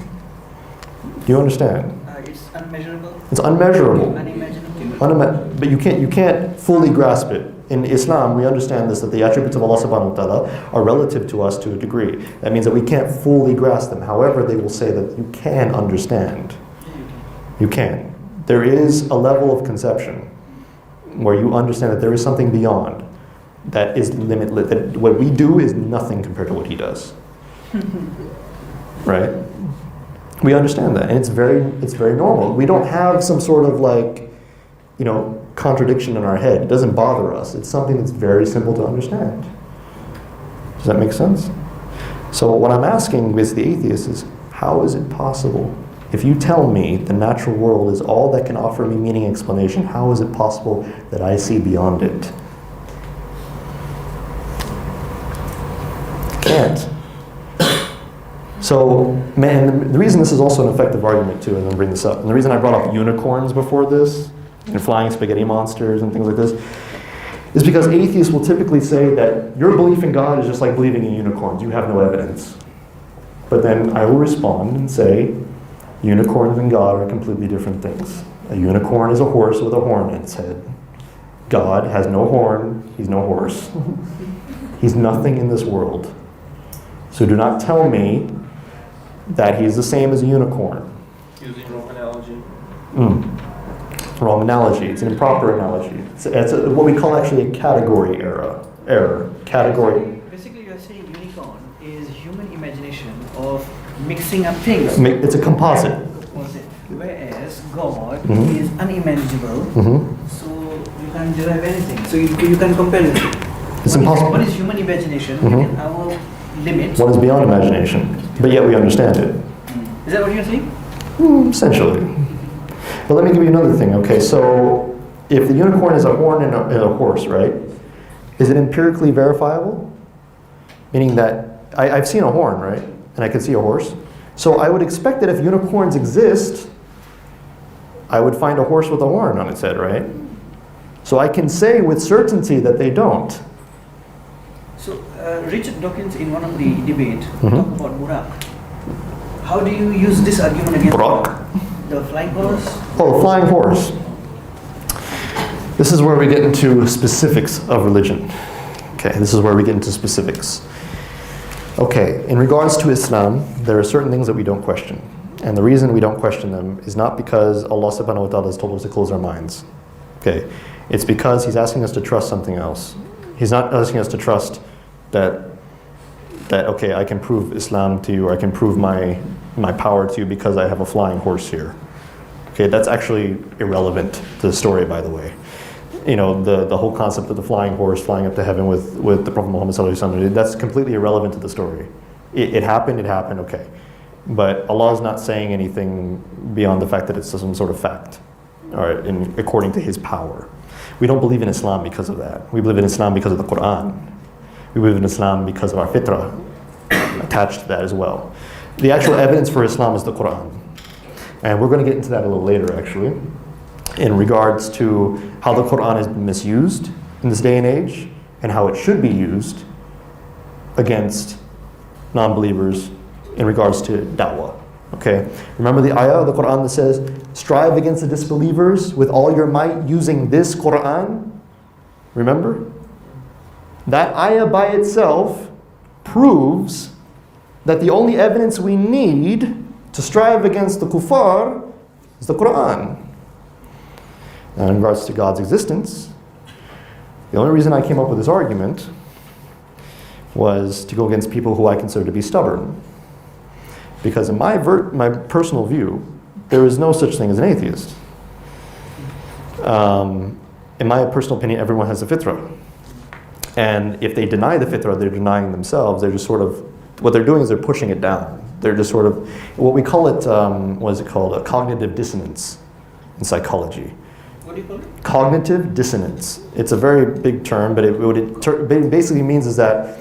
Do you understand? It's unmeasurable. It's unmeasurable. Unimaginable. But you can't fully grasp it. In Islam, we understand this, that the attributes of Allah subhanahu wa ta'ala are relative to us to a degree. That means that we can't fully grasp them. However, they will say that you can understand. You can. There is a level of conception where you understand that there is something beyond that is limitless. That what we do is nothing compared to what he does. Right? We understand that, and it's very normal. We don't have some sort of contradiction in our head. It doesn't bother us. It's something that's very simple to understand. Does that make sense? So what I'm asking with the atheist is, how is it possible? If you tell me the natural world is all that can offer me meaning and explanation, how is it possible that I see beyond it? Can't. So, man, the reason this is also an effective argument too, and I'm bring this up, and the reason I brought up unicorns before this, and flying spaghetti monsters and things like this, is because atheists will typically say that your belief in God is just like believing in unicorns. You have no evidence. But then I will respond and say, unicorns and God are completely different things. A unicorn is a horse with a horn in its head. God has no horn, he's no horse. He's nothing in this world. So do not tell me that he's the same as a unicorn. Using wrong analogy. Wrong analogy. It's an improper analogy. It's what we call actually a category error. Category. Basically, you are saying unicorn is human imagination of mixing up things. It's a composite. Whereas God Mhm. is unimaginable, Mhm. so you can't derive anything. So you can compare it. It's One impossible. One is human imagination Mhm. within our limits. One is beyond imagination, but yet we understand it. Is that what you're saying? Essentially. But let me give you another thing. Okay, so if the unicorn is a horn and a horse, right? Is it empirically verifiable? Meaning that I've seen a horn, right? And I can see a horse. So I would expect that if unicorns exist, I would find a horse with a horn on its head, right? So I can say with certainty that they don't. So Richard Dawkins in one of the debate Mhm. talked about Burak. How do you use this argument against Burak? the flying horse? Oh, the flying horse. This is where we get into specifics of religion. Okay, this is where we get into specifics. Okay, in regards to Islam, there are certain things that we don't question. And the reason we don't question them is not because Allah subhanahu wa ta'ala has told us to close our minds. Okay, it's because He's asking us to trust something else. He's not asking us to trust that okay, I can prove Islam to you, or I can prove my power to you because I have a flying horse here. Okay, that's actually irrelevant to the story, by the way. You know, the whole concept of the flying horse flying up to heaven with the Prophet Muhammad sallallahu alaihi wasallam, that's completely irrelevant to the story. It happened, okay. But Allah is not saying anything beyond the fact that it's some sort of fact, all right, according to His power. We don't believe in Islam because of that. We believe in Islam because of the Quran. We believe in Islam because of our fitrah attached to that as well. The actual evidence for Islam is the Quran. And we're going to get into that a little later, actually, in regards to how the Quran has been misused in this day and age and how it should be used against non-believers in regards to da'wah. Okay? Remember the ayah of the Quran that says, strive against the disbelievers with all your might using this Quran? Remember? That ayah by itself proves that the only evidence we need to strive against the kuffar is the Quran. Now, in regards to God's existence, the only reason I came up with this argument was to go against people who I consider to be stubborn. Because in my personal view, there is no such thing as an atheist. In my personal opinion, everyone has a fitrah. And if they deny the fitrah, they're denying themselves. They're just sort of, what they're doing is they're pushing it down. They're just sort of, what we call it, what is it called? A cognitive dissonance in psychology. What do you call it? Cognitive dissonance. It's a very big term, but what it basically means is that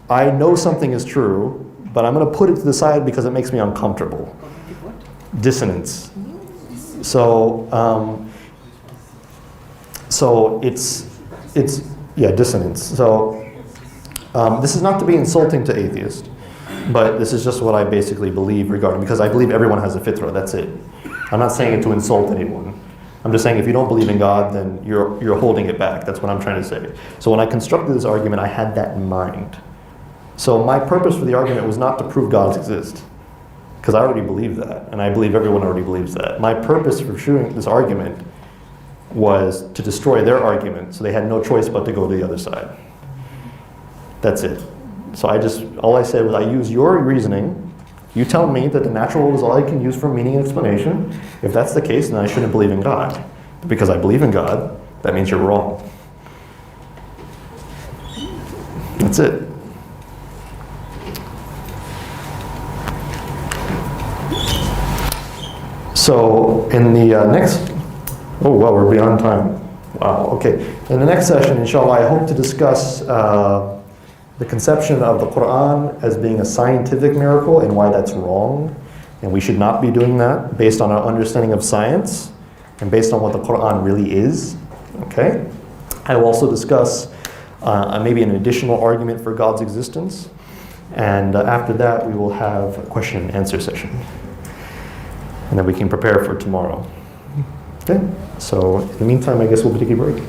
I know something is true, but I'm going to put it to the side because it makes me uncomfortable. Cognitive what? Dissonance. So it's dissonance. So this is not to be insulting to atheists, but this is just what I basically believe regarding, because I believe everyone has a fitrah, that's it. I'm not saying it to insult anyone. I'm just saying if you don't believe in God, then you're holding it back. That's what I'm trying to say. So when I constructed this argument, I had that in mind. So my purpose for the argument was not to prove gods exist, because I already believe that, and I believe everyone already believes that. My purpose for shooting this argument was to destroy their argument, so they had no choice but to go to the other side. That's it. So all I said was I use your reasoning. You tell me that the natural world is all I can use for meaning and explanation. If that's the case, then I shouldn't believe in God. But because I believe in God, that means you're wrong. That's it. So in the next, oh wow, we're beyond time. Wow, okay. In the next session, inshallah, I hope to discuss the conception of the Quran as being a scientific miracle and why that's wrong. And we should not be doing that based on our understanding of science and based on what the Quran really is. Okay? I will also discuss maybe an additional argument for God's existence. And after that, we will have a question and answer session. And then we can prepare for tomorrow. Okay? So in the meantime, I guess we'll take a break.